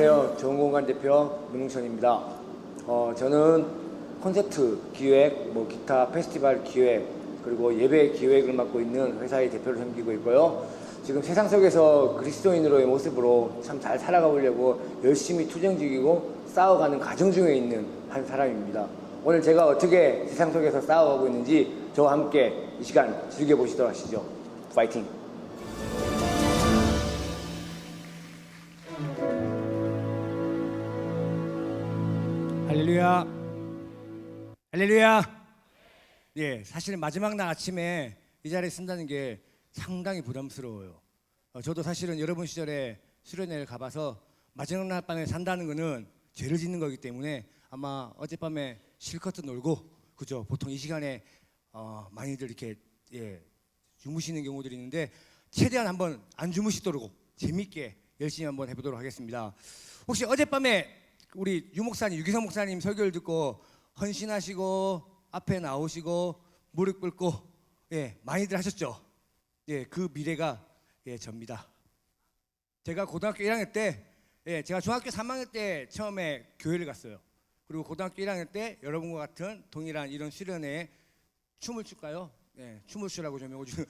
안녕하세요. 좋은공간 대표 문웅천입니다. 저는 콘서트 기획, 기타 페스티벌 기획, 그리고 예배 기획을 맡고 있는 회사의 대표를 섬기고 있고요. 지금 세상 속에서 그리스도인으로의 모습으로 참 잘 살아가 보려고 열심히 투쟁적이고 싸워가는 과정 중에 있는 한 사람입니다. 오늘 제가 어떻게 세상 속에서 싸워가고 있는지 저와 함께 이 시간 즐겨보시도록 하시죠. 파이팅! 할렐루야, 할렐루야. 예, 사실은 마지막 날 아침에 이 자리에 쓴다는 게 상당히 부담스러워요. 저도 사실은 여러분 시절에 수련회를 가봐서 마지막 날 밤에 산다는 거는 죄를 짓는 거기 때문에 아마 어젯밤에 실컷 놀고, 그죠? 보통 이 시간에 많이들 이렇게 주무시는 경우들이 있는데 최대한 한번 안 주무시도록 재밌게 열심히 한번 해보도록 하겠습니다. 혹시 어젯밤에 우리 유 목사님, 유기성 목사님 설교를 듣고 헌신하시고 앞에 나오시고 무릎 꿇고 많이들 하셨죠? 그 미래가 접니다. 제가 고등학교 1학년 때, 제가 중학교 3학년 때 처음에 교회를 갔어요. 그리고 고등학교 1학년 때 여러분과 같은 동일한 이런 수련회에 춤을 출까요? 춤을 추라고 좀 해주세요.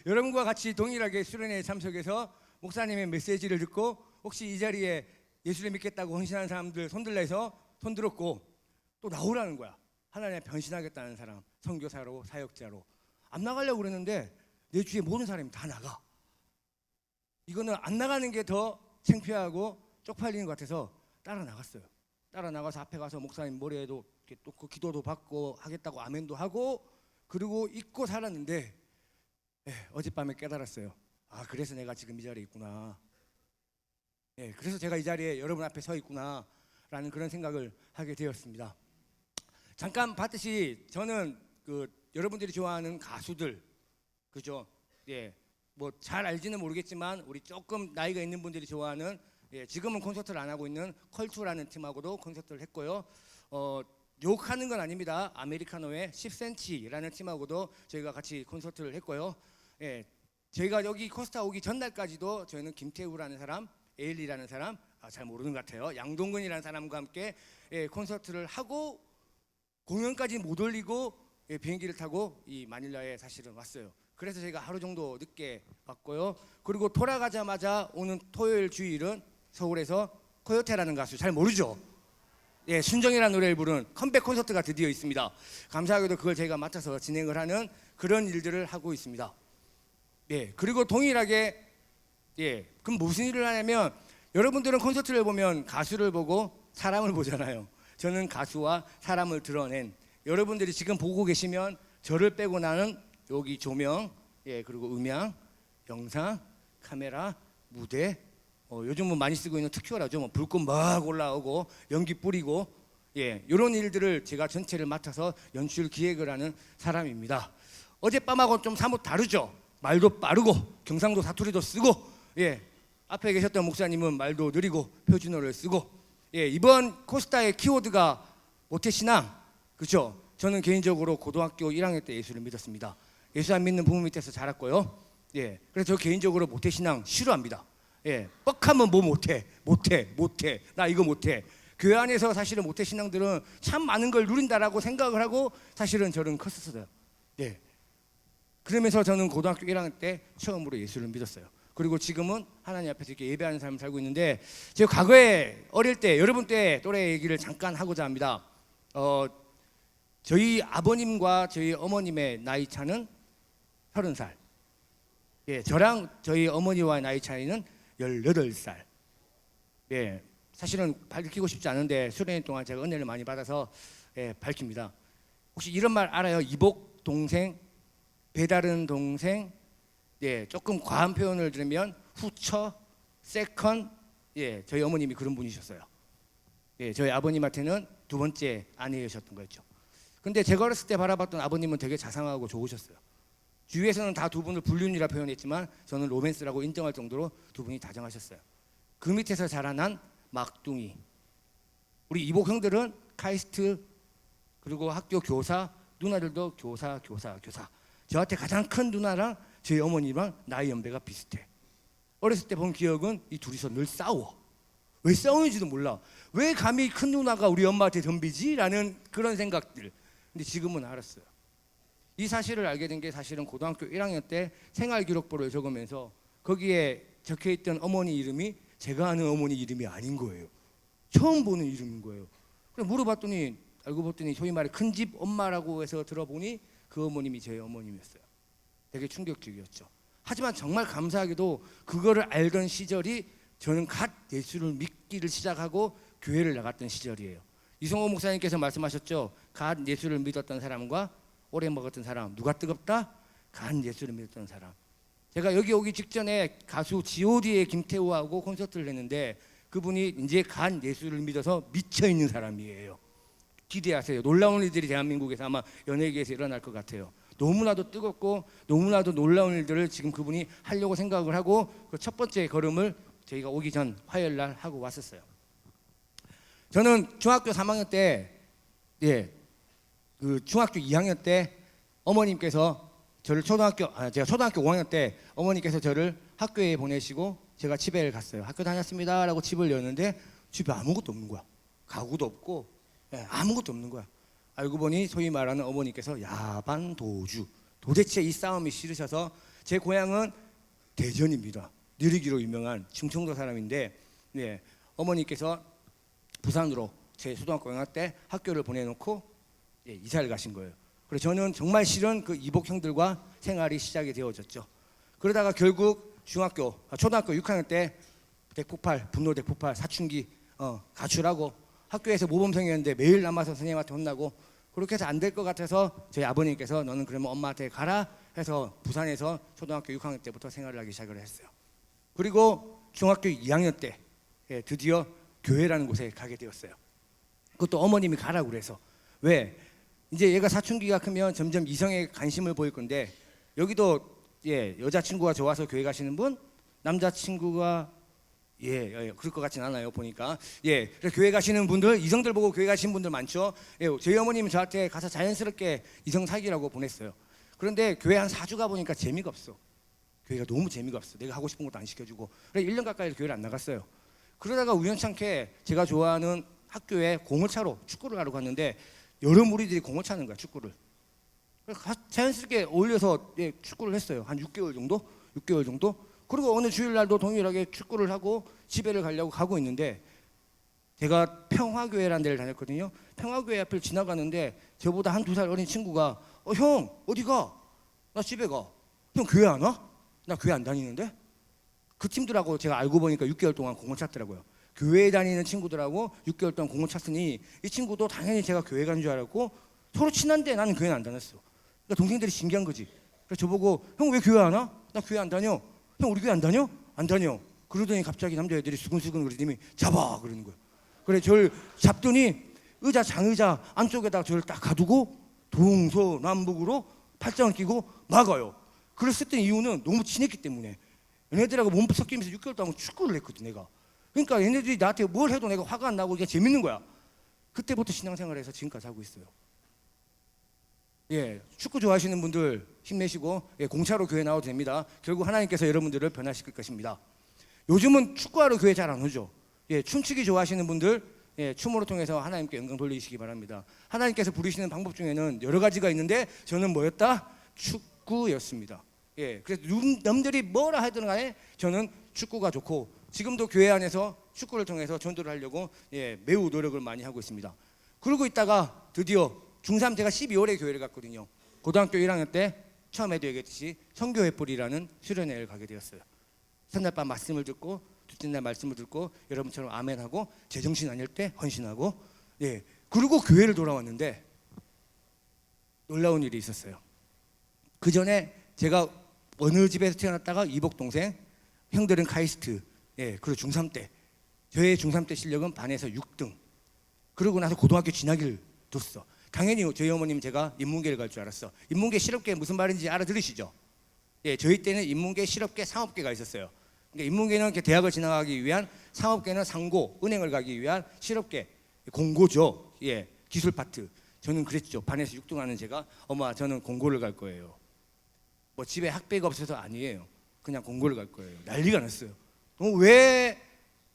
여러분과 같이 동일하게 수련회에 참석해서 목사님의 메시지를 듣고 혹시 이 자리에 예수를 믿겠다고 헌신하는 사람들 손들라 해서 손 들었고 또 나오라는 거야. 하나님에 변신하겠다는 사람, 선교사로, 사역자로. 안 나가려고 그랬는데 내 주위에 모든 사람이 다 나가. 이거는 안 나가는 게 더 창피하고 쪽팔리는 것 같아서 따라 나갔어요. 따라 나가서 앞에 가서 목사님 머리에도 또 그 기도도 받고 하겠다고 아멘도 하고 그리고 잊고 살았는데 어젯밤에 깨달았어요. 아, 그래서 내가 지금 이 자리에 있구나. 그래서 제가 이 자리에 여러분 앞에 서 있구나라는 그런 생각을 하게 되었습니다. 잠깐 봤듯이 저는 여러분들이 좋아하는 가수들, 그죠? 뭐 잘 알지는 모르겠지만 우리 조금 나이가 있는 분들이 좋아하는 지금은 콘서트를 안 하고 있는 컬투라는 팀하고도 콘서트를 했고요. 욕하는 건 아닙니다. 아메리카노의 10cm라는 팀하고도 저희가 같이 콘서트를 했고요. 저희가 여기 코스타 오기 전날까지도 저희는 김태우라는 사람, 에일리라는 사람, 잘 모르는 것 같아요. 양동근이라는 사람과 함께 콘서트를 하고 공연까지 못 올리고 비행기를 타고 이 마닐라에 사실은 왔어요. 그래서 제가 하루 정도 늦게 왔고요. 그리고 돌아가자마자 오는 토요일 주일은 서울에서 코요테라는 가수, 잘 모르죠? 순정이라는 노래를 부른 컴백 콘서트가 드디어 있습니다. 감사하게도 그걸 제가 맡아서 진행을 하는 그런 일들을 하고 있습니다. 그리고 동일하게 그럼 무슨 일을 하냐면 여러분들은 콘서트를 보면 가수를 보고 사람을 보잖아요. 저는 가수와 사람을 드러낸, 여러분들이 지금 보고 계시면 저를 빼고 나는 여기 조명, 그리고 음향, 영상, 카메라, 무대, 요즘은 많이 쓰고 있는 특효라죠. 뭐 불꽃 막 올라오고 연기 뿌리고 이런 일들을 제가 전체를 맡아서 연출 기획을 하는 사람입니다. 어젯밤하고 좀 사뭇 다르죠. 말도 빠르고 경상도 사투리도 쓰고 앞에 계셨던 목사님은 말도 느리고 표준어를 쓰고 이번 코스타의 키워드가 모태신앙, 그렇죠? 저는 개인적으로 고등학교 1학년 때 예수를 믿었습니다. 예수 안 믿는 부모 밑에서 자랐고요. 그래서 저 개인적으로 모태신앙 싫어합니다. 뻑하면 뭐 못해 나 이거 못해. 교회 안에서 사실은 모태신앙들은 참 많은 걸 누린다라고 생각을 하고 사실은 저는 컸었어요. 그러면서 저는 고등학교 1학년 때 처음으로 예수를 믿었어요. 그리고 지금은 하나님 앞에서 이렇게 예배하는 삶을 살고 있는데 제가 과거에 어릴 때 여러분 때 또래 얘기를 잠깐 하고자 합니다. 저희 아버님과 저희 어머님의 나이 차는 30살. 저랑 저희 어머니와 나이 차이는 18살. 사실은 밝히고 싶지 않은데 수련회 동안 제가 은혜를 많이 받아서 밝힙니다. 혹시 이런 말 알아요? 이복 동생, 배다른 동생, 조금 과한 표현을 들으면 후처, 세컨, 저희 어머님이 그런 분이셨어요. 저희 아버님한테는 두 번째 아내이셨던 거였죠. 근데 제가 어렸을 때 바라봤던 아버님은 되게 자상하고 좋으셨어요. 주위에서는 다 두 분을 불륜이라 표현했지만 저는 로맨스라고 인정할 정도로 두 분이 다정하셨어요. 그 밑에서 자라난 막둥이, 우리 이복 형들은 카이스트, 그리고 학교 교사, 누나들도 교사. 저한테 가장 큰 누나랑 저희 어머니랑 나이 연배가 비슷해. 어렸을 때 본 기억은 이 둘이서 늘 싸워. 왜 싸우는지도 몰라. 왜 감히 큰 누나가 우리 엄마한테 덤비지? 라는 그런 생각들. 근데 지금은 알았어요. 이 사실을 알게 된 게 사실은 고등학교 1학년 때 생활기록부를 적으면서 거기에 적혀있던 어머니 이름이 제가 아는 어머니 이름이 아닌 거예요. 처음 보는 이름인 거예요. 그래서 물어봤더니 알고 봤더니 소위 말해 큰 집 엄마라고 해서 들어보니 그 어머님이 제 어머님이었어요. 되게 충격적이었죠. 하지만 정말 감사하게도 그거를 알던 시절이 저는 갓 예수를 믿기를 시작하고 교회를 나갔던 시절이에요. 이성호 목사님께서 말씀하셨죠. 갓 예수를 믿었던 사람과 오래 먹었던 사람 누가 뜨겁다? 갓 예수를 믿었던 사람. 제가 여기 오기 직전에 가수 G.O.D의 김태우하고 콘서트를 했는데 그분이 이제 간 예수를 믿어서 미쳐 있는 사람이에요. 기대하세요. 놀라운 일들이 대한민국에서 아마 연예계에서 일어날 것 같아요. 너무나도 뜨겁고 너무나도 놀라운 일들을 지금 그분이 하려고 생각을 하고 그 첫 번째 걸음을 저희가 오기 전 화요일 날 하고 왔었어요. 저는 중학교 3학년 때, 그 중학교 2학년 때 어머님께서 저를 제가 초등학교 5학년 때 어머니께서 저를 학교에 보내시고 제가 집에 갔어요. 학교 다녔습니다 라고 집을 열었는데 집에 아무것도 없는 거야. 가구도 없고 아무것도 없는 거야. 알고 보니 소위 말하는 어머니께서 야반도주. 도대체 이 싸움이 싫으셔서 제 고향은 대전입니다. 느리기로 유명한 충청도 사람인데 어머니께서 부산으로 제 초등학교 5학년 때 학교를 보내놓고 이사를 가신 거예요. 그래서 저는 정말 싫은 그 이복 형들과 생활이 시작이 되어졌죠. 그러다가 결국 초등학교 6학년 때 분노 대폭발 사춘기 가출하고 학교에서 모범생이었는데 매일 남아서 선생님한테 혼나고 그렇게 해서 안 될 것 같아서 저희 아버님께서 너는 그러면 엄마한테 가라 해서 부산에서 초등학교 6학년 때부터 생활을 하기 시작을 했어요. 그리고 중학교 2학년 때 드디어 교회라는 곳에 가게 되었어요. 그것도 어머님이 가라고 그래서. 왜? 이제 얘가 사춘기가 크면 점점 이성에 관심을 보일 건데 여기도 여자친구가 좋아서 교회 가시는 분, 남자친구가 그럴 것 같진 않아요 보니까. 그래서 교회 가시는 분들, 이성들 보고 교회 가시는 분들 많죠. 저희 어머님은 저한테 가서 자연스럽게 이성 사귀라고 보냈어요. 그런데 교회 한 4주 가보니까 재미가 없어. 교회가 너무 재미가 없어. 내가 하고 싶은 것도 안 시켜주고. 그래서 1년 가까이 교회를 안 나갔어요. 그러다가 우연찮게 제가 좋아하는 학교에 공을 차러 축구를 하러 갔는데 여러 무리들이 공을 차는 거야, 축구를. 자연스럽게 어울려서 축구를 했어요. 한 6개월 정도. 그리고 어느 주일날도 동일하게 축구를 하고 집에를 가려고 가고 있는데 제가 평화교회라는 데를 다녔거든요. 평화교회 앞을 지나가는데 저보다 한 2살 어린 친구가 형 어디 가? 나 집에 가. 형 교회 안 와? 나 교회 안 다니는데? 그 팀들하고 제가 알고 보니까 6개월 동안 공을 찼더라고요. 교회에 다니는 친구들하고 6개월 동안 공을 찼으니 이 친구도 당연히 제가 교회 간 줄 알았고 서로 친한데 나는 교회는 안 다녔어. 그러니까 동생들이 신기한 거지. 그래서 저보고 형 왜 교회 안 와? 나 교회 안 다녀. 형 우리 교회 안 다녀? 안 다녀. 그러더니 갑자기 남자애들이 수근수근 그러더니 잡아 그러는 거예요. 그래 저를 잡더니 장의자 안쪽에다가 저를 딱 가두고 동서남북으로 팔짱을 끼고 막아요. 그랬었던 이유는 너무 친했기 때문에. 얘네들하고 몸 섞이면서 6개월 동안 축구를 했거든 내가. 그러니까 얘네들이 나한테 뭘 해도 내가 화가 안 나고 이게 재밌는 거야. 그때부터 신앙생활에서 지금까지 하고 있어요. 축구 좋아하시는 분들 힘내시고 공차로 교회 나와도 됩니다. 결국 하나님께서 여러분들을 변화시킬 것입니다. 요즘은 축구하러 교회 잘 안 오죠. 춤추기 좋아하시는 분들 춤으로 통해서 하나님께 영광 돌리시기 바랍니다. 하나님께서 부르시는 방법 중에는 여러 가지가 있는데 저는 뭐였다? 축구였습니다. 그래서 남들이 뭐라 하든 간에 저는 축구가 좋고 지금도 교회 안에서 축구를 통해서 전도를 하려고 매우 노력을 많이 하고 있습니다. 그러고 있다가 드디어 중3 제가 12월에 교회를 갔거든요. 고등학교 1학년 때 처음에도 얘기했듯이 성교회뿌리라는 수련회를 가게 되었어요. 첫날 밤 말씀을 듣고 둘째 날 말씀을 듣고 여러분처럼 아멘하고 제정신 아닐 때 헌신하고 그리고 교회를 돌아왔는데 놀라운 일이 있었어요. 그 전에 제가 어느 집에서 태어났다가 이복 동생, 형들은 카이스트, 그리고 중3 때 저의 중3 때 실력은 반에서 6등. 그러고 나서 고등학교 진학을 뒀어. 당연히 저희 어머님 제가 인문계를 갈 줄 알았어. 인문계 실업계 무슨 말인지 알아들으시죠? 저희 때는 인문계, 실업계, 상업계가 있었어요. 그러니까 인문계는 대학을 진학하기 위한, 상업계는 상고, 은행을 가기 위한, 실업계, 공고죠. 기술 파트. 저는 그랬죠. 반에서 6등 하는 제가 엄마 저는 공고를 갈 거예요. 뭐 집에 학비가 없어서 아니에요. 그냥 공고를 갈 거예요. 난리가 났어요. 왜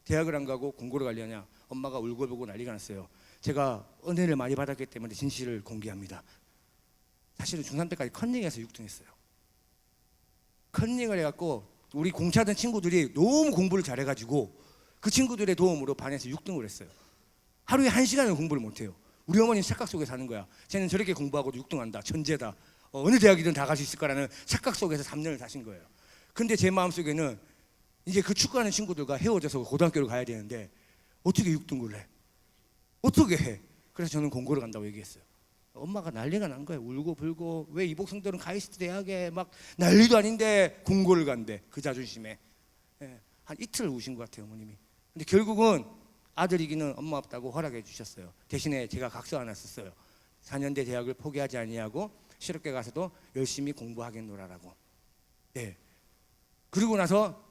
대학을 안 가고 공고를 가려냐? 엄마가 울고불고 난리가 났어요. 제가 은혜를 많이 받았기 때문에 진실을 공개합니다. 사실은 중3 때까지 컨닝해서 6등했어요. 컨닝을 해갖고 우리 공차던 친구들이 너무 공부를 잘해가지고 그 친구들의 도움으로 반에서 6등을 했어요. 하루에 1시간을 공부를 못해요. 우리 어머니는 착각 속에 사는 거야. 쟤는 저렇게 공부하고도 6등한다. 천재다. 어느 대학이든 다 갈 수 있을 거라는 착각 속에서 3년을 사신 거예요. 근데 제 마음속에는 이제 그 축구하는 친구들과 헤어져서 고등학교를 가야 되는데 어떻게 6등을 해? 어떻게 해? 그래서 저는 공고를 간다고 얘기했어요. 엄마가 난리가 난 거예요. 울고 불고 왜 이복성들은 가이스트 대학에 막 난리도 아닌데 공고를 간대. 그 자존심에. 한 이틀 우신 것 같아요, 어머님이. 근데 결국은 아들이기는 엄마 없다고 허락해 주셨어요. 대신에 제가 각서 하나 썼어요. 4년대 대학을 포기하지 아니하고 실업계 가서도 열심히 공부하겠노라라고. 네. 그리고 나서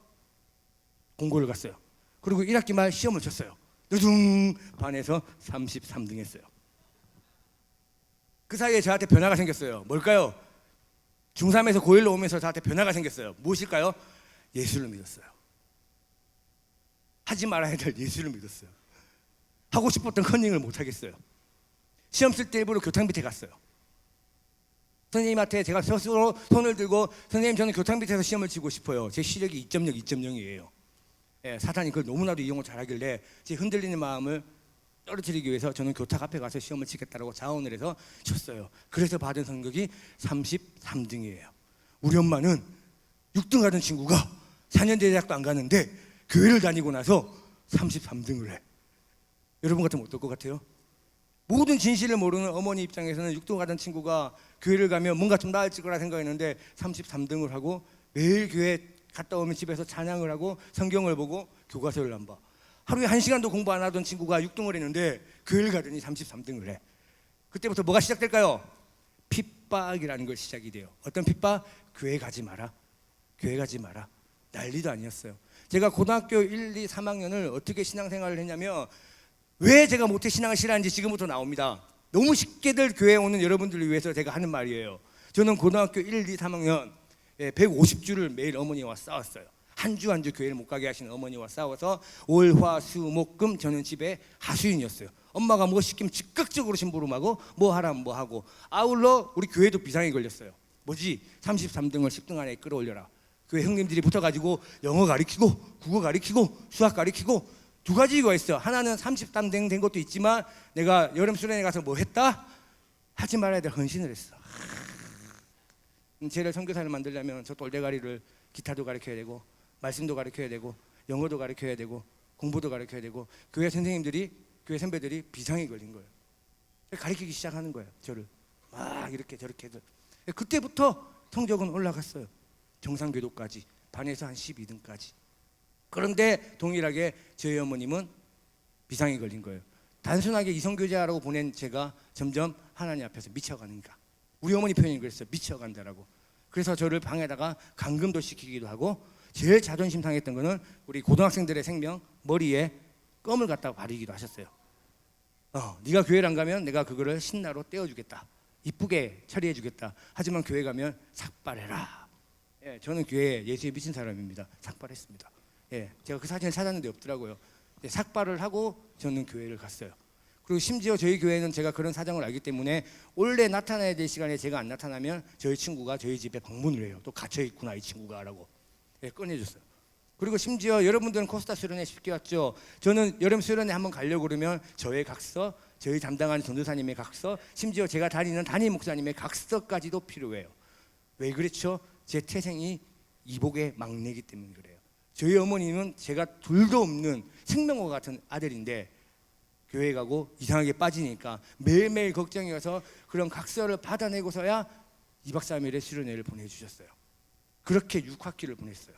공고를 갔어요. 그리고 1학기 말 시험을 쳤어요. 두둥 반에서 33등 했어요. 그 사이에 저한테 변화가 생겼어요. 뭘까요? 중3에서 고1로 오면서 저한테 변화가 생겼어요. 무엇일까요? 예수를 믿었어요. 하지 말아야 될 예수를 믿었어요. 하고 싶었던 컨닝을 못 하겠어요. 시험 쓸 때 일부러 교탁 밑에 갔어요. 선생님한테 제가 스스로 손을 들고 선생님 저는 교탁 밑에서 시험을 치고 싶어요. 제 시력이 2.0, 2.0이에요. 사탄이 그걸 너무나도 이용을 잘하길래 제 흔들리는 마음을 떨어뜨리기 위해서 저는 교탁 앞에 가서 시험을 치겠다라고 자원을 해서 쳤어요. 그래서 받은 성적이 33등이에요. 우리 엄마는 6등 하던 친구가 4년대 대학도 안 가는데 교회를 다니고 나서 33등을 해. 여러분 같으면 어떨 것 같아요? 모든 진실을 모르는 어머니 입장에서는 6등 가던 친구가 교회를 가면 뭔가 좀 나아질 거라 생각했는데 33등을 하고 매일 교회 갔다 오면 집에서 찬양을 하고 성경을 보고 교과서를 안 봐. 하루에 1시간도 공부 안 하던 친구가 6등을 했는데 교회를 가더니 33등을 해. 그때부터 뭐가 시작될까요? 핍박이라는 걸 시작이 돼요. 어떤 핍박? 교회 가지 마라. 교회 가지 마라. 난리도 아니었어요. 제가 고등학교 1, 2, 3학년을 어떻게 신앙생활을 했냐면 왜 제가 모태 신앙을 싫어하는지 지금부터 나옵니다. 너무 쉽게들 교회에 오는 여러분들을 위해서 제가 하는 말이에요. 저는 고등학교 1, 2, 3학년 150주를 매일 어머니와 싸웠어요. 한 주 한 주 교회를 못 가게 하시는 어머니와 싸워서 월, 화, 수, 목, 금 저는 집에 하수인이었어요. 엄마가 뭐 시키면 즉각적으로 심부름하고 뭐 하라면 뭐 하고 아울러 우리 교회도 비상이 걸렸어요. 뭐지? 33등을 10등 안에 끌어올려라. 교회 형님들이 붙어가지고 영어 가르치고 국어 가르치고 수학 가르치고 두 가지 이유가 있어요. 하나는 33등 된 것도 있지만 내가 여름 수련회 가서 뭐 했다? 하지 말아야 될 헌신을 했어. 쟤를 선교사를 만들려면 저 돌대가리를 기타도 가르쳐야 되고 말씀도 가르쳐야 되고 영어도 가르쳐야 되고 공부도 가르쳐야 되고 교회 선생님들이 교회 선배들이 비상이 걸린 거예요. 가르치기 시작하는 거예요. 저를 막 이렇게 저렇게들. 그때부터 성적은 올라갔어요. 정상궤도까지 반에서 한 12등까지. 그런데 동일하게 저희 어머님은 비상이 걸린 거예요. 단순하게 이성교제하라고 보낸 제가 점점 하나님 앞에서 미쳐가는가. 우리 어머니 표현이 그랬어요. 미쳐간다라고. 그래서 저를 방에다가 감금도 시키기도 하고 제일 자존심 상했던 거는 우리 고등학생들의 생명 머리에 껌을 갖다가 바르기도 하셨어요. 네가 교회를 안 가면 내가 그거를 신나로 떼어주겠다. 이쁘게 처리해주겠다. 하지만 교회 가면 삭발해라. 저는 교회에 예수에 미친 사람입니다. 삭발했습니다. 제가 그 사진을 찾았는데 없더라고요. 삭발을 하고 저는 교회를 갔어요. 그리고 심지어 저희 교회는 제가 그런 사정을 알기 때문에 원래 나타나야 될 시간에 제가 안 나타나면 저희 친구가 저희 집에 방문을 해요. 또 갇혀 있구나 이 친구가 라고 꺼내줬어요. 그리고 심지어 여러분들은 코스타 수련회 쉽게 왔죠. 저는 여름 수련회 한번 가려고 그러면 저의 각서, 저희 담당하는 전도사님의 각서, 심지어 제가 다니는 담임 목사님의 각서까지도 필요해요. 왜 그렇죠? 제 태생이 이복의 막내이기 때문에 그래요. 저희 어머니는 제가 둘도 없는 생명과 같은 아들인데 교회 가고 이상하게 빠지니까 매일매일 걱정이어서 그런 각서를 받아내고서야 2박 3일의 수련회를 보내주셨어요. 그렇게 6학기를 보냈어요.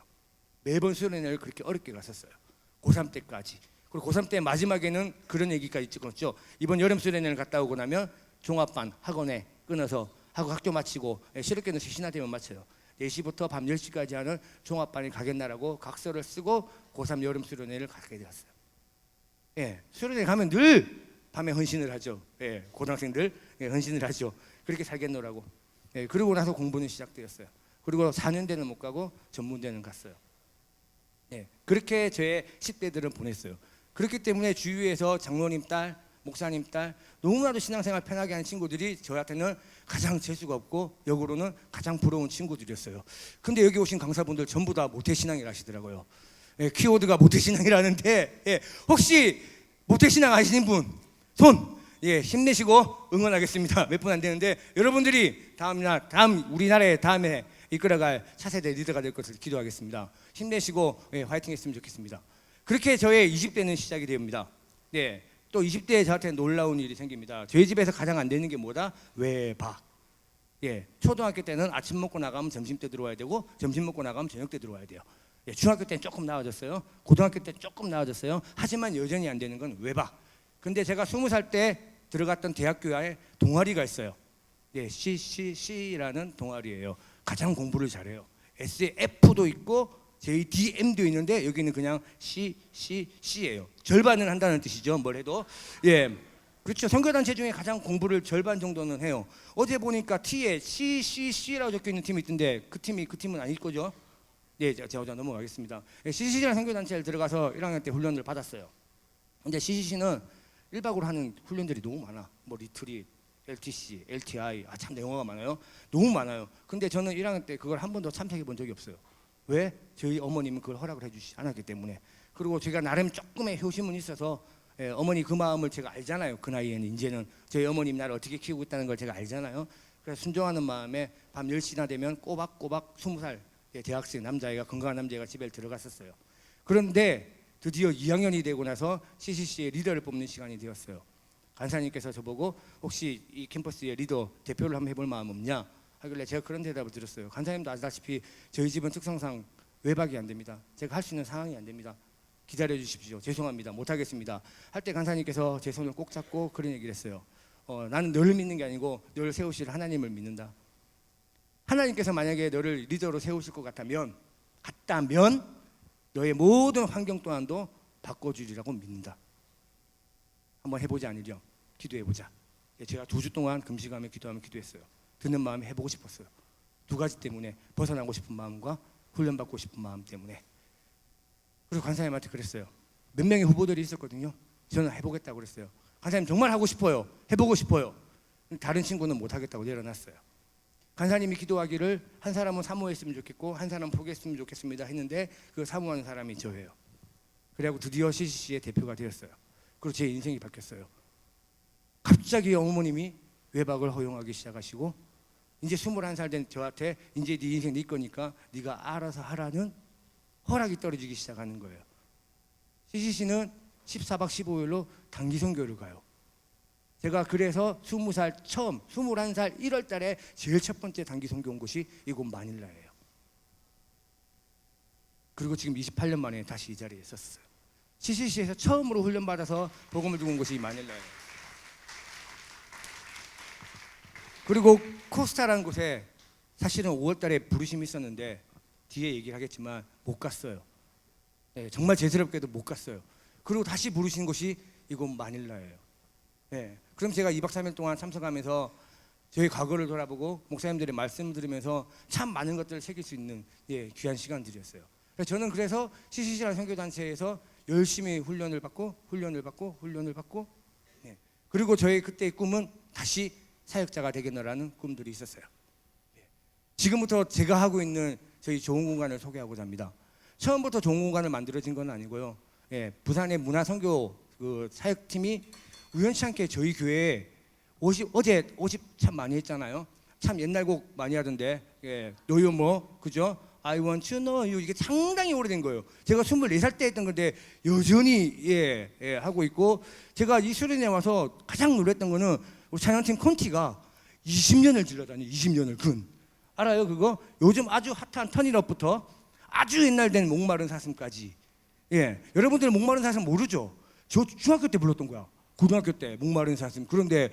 매번 수련회를 그렇게 어렵게 갔었어요. 고3 때까지. 그리고 고3 때 마지막에는 그런 얘기까지 찍었죠. 이번 여름 수련회를 갔다 오고 나면 종합반 학원에 끊어서 하고 학교 마치고 실업계는 3시나 되면 마쳐요. 4시부터 밤 10시까지 하는 종합반에 가겠나라고 각서를 쓰고 고3 여름 수련회를 가게 되었어요. 수련회 가면 늘 밤에 헌신을 하죠. 고등학생들 헌신을 하죠. 그렇게 살겠노라고. 그러고 나서 공부는 시작되었어요. 그리고 4년대는 못 가고 전문대는 갔어요. 예, 그렇게 제 10대들은 보냈어요. 그렇기 때문에 주위에서 장로님 딸, 목사님 딸 너무나도 신앙생활 편하게 하는 친구들이 저한테는 가장 재수가 없고 역으로는 가장 부러운 친구들이었어요. 근데 여기 오신 강사분들 전부 다 모태신앙이라 하시더라고요. 예, 키워드가 모태신앙이라는데 예, 혹시 모태신앙 아시는 분 손! 예, 힘내시고 응원하겠습니다. 몇 분 안 되는데 여러분들이 다음 우리나라의 다음에 이끌어갈 차세대 리더가 될 것을 기도하겠습니다. 힘내시고 예, 화이팅 했으면 좋겠습니다. 그렇게 저의 20대는 시작이 됩니다. 예, 또 20대에 저한테 놀라운 일이 생깁니다. 저희 집에서 가장 안 되는 게 뭐다? 외박. 예, 초등학교 때는 아침 먹고 나가면 점심 때 들어와야 되고 점심 먹고 나가면 저녁 때 들어와야 돼요. 예, 중학교 때는 조금 나아졌어요. 고등학교 때 조금 나아졌어요. 하지만 여전히 안 되는 건 외박. 근데 제가 20살 때 들어갔던 대학교에 동아리가 있어요. 예, CCC라는 동아리예요. 가장 공부를 잘해요. SF도 있고 JDM도 있는데 여기는 그냥 CCC예요. 절반은 한다는 뜻이죠. 뭘 해도. 예, 그렇죠. 선교단체 중에 가장 공부를 절반 정도는 해요. 어제 보니까 T에 CCC라고 적혀 있는 팀이 있던데 그 팀은 아닐 거죠. 예, 제가 넘어가겠습니다. 예, CCC라는 선교단체를 들어가서 1학년 때 훈련을 받았어요. 근데 CCC는 1박으로 하는 훈련들이 너무 많아. 뭐 리트릿, LTC, LTI, 참 영어가 많아요. 너무 많아요. 근데 저는 1학년 때 그걸 한 번도 참석해 본 적이 없어요. 왜? 저희 어머님은 그걸 허락을 해주시지 않았기 때문에. 그리고 제가 나름 조금의 효심은 있어서 예, 어머니 그 마음을 제가 알잖아요. 그 나이에는 이제는 저희 어머님 나를 어떻게 키우고 있다는 걸 제가 알잖아요. 그래서 순종하는 마음에 밤 10시나 되면 꼬박꼬박 20살 예, 대학생 남자애가 건강한 남자애가 집에 들어갔었어요. 그런데 드디어 2학년이 되고 나서 CCC의 리더를 뽑는 시간이 되었어요. 간사님께서 저보고 혹시 이 캠퍼스의 리더 대표를 한번 해볼 마음 없냐 하길래 제가 그런 대답을 드렸어요. 간사님도 아시다시피 저희 집은 특성상 외박이 안 됩니다. 제가 할 수 있는 상황이 안 됩니다. 기다려 주십시오. 죄송합니다. 못하겠습니다. 할 때 간사님께서 제 손을 꼭 잡고 그런 얘기를 했어요. 나는 너를 믿는 게 아니고 너를 세우실 하나님을 믿는다. 하나님께서 만약에 너를 리더로 세우실 것 같다면 너의 모든 환경 또한도 바꿔주리라고 믿는다. 한번 해보자 아니죠? 기도해보자. 제가 2주 동안 금식하며 기도하며 기도했어요. 듣는 마음이 해보고 싶었어요. 2가지 때문에 벗어나고 싶은 마음과 훈련받고 싶은 마음 때문에. 그래서 간사님한테 그랬어요. 몇 명의 후보들이 있었거든요. 저는 해보겠다고 그랬어요. 간사님 정말 하고 싶어요. 해보고 싶어요. 다른 친구는 못하겠다고 내려놨어요. 간사님이 기도하기를 한 사람은 사모했으면 좋겠고 한 사람은 포기했으면 좋겠습니다 했는데 그 사모하는 사람이 저예요. 그래갖고 드디어 CCC의 대표가 되었어요. 그리고 제 인생이 바뀌었어요. 갑자기 어머님이 외박을 허용하기 시작하시고 이제 21살 된 저한테 이제 네 인생 네 거니까 네가 알아서 하라는 허락이 떨어지기 시작하는 거예요. CCC는 14박 15일로 단기 선교를 가요. 제가 그래서 21살 1월 달에 제일 첫 번째 단기 선교 온 곳이 이곳 마닐라예요. 그리고 지금 28년 만에 다시 이 자리에 섰어요. CCC에서 처음으로 훈련받아서 복음을 두고 온 곳이 마닐라예요. 그리고 코스타라는 곳에 사실은 5월 달에 부르심이 있었는데 뒤에 얘기를 하겠지만 못 갔어요. 네, 정말 죄스럽게도 못 갔어요. 그리고 다시 부르신 곳이 이곳 마닐라예요. 네, 그럼 제가 2박 3일 동안 참석하면서 저희 과거를 돌아보고 목사님들의 말씀을 들으면서 참 많은 것들을 새길 수 있는 귀한 시간들이었어요. 저는 그래서 CCC라는 선교단체에서 열심히 훈련을 받고 네, 그리고 저의 그때의 꿈은 다시 사역자가 되겠노라는 꿈들이 있었어요. 지금부터 제가 하고 있는 저희 좋은 공간을 소개하고자 합니다. 처음부터 좋은 공간을 만들어진 건 아니고요. 부산의 문화선교 그 사역팀이 우연치 않게 저희 교회에 어제 50 참 많이 했잖아요. 참 옛날 곡 많이 하던데 노유모 그죠? I want to know you 이게 상당히 오래된 거예요. 제가 24살 때 했던 건데 여전히 하고 있고 제가 이 수련회 와서 가장 놀랐던 거는 우리 찬양팀 콘티가 20년을 질러다니 20년을 알아요 그거? 요즘 아주 핫한 턴잇업부터 아주 옛날 된 목마른 사슴까지 여러분들은 목마른 사슴 모르죠? 저 중학교 때 불렀던 거야. 고등학교 때 목마른 사슴. 그런데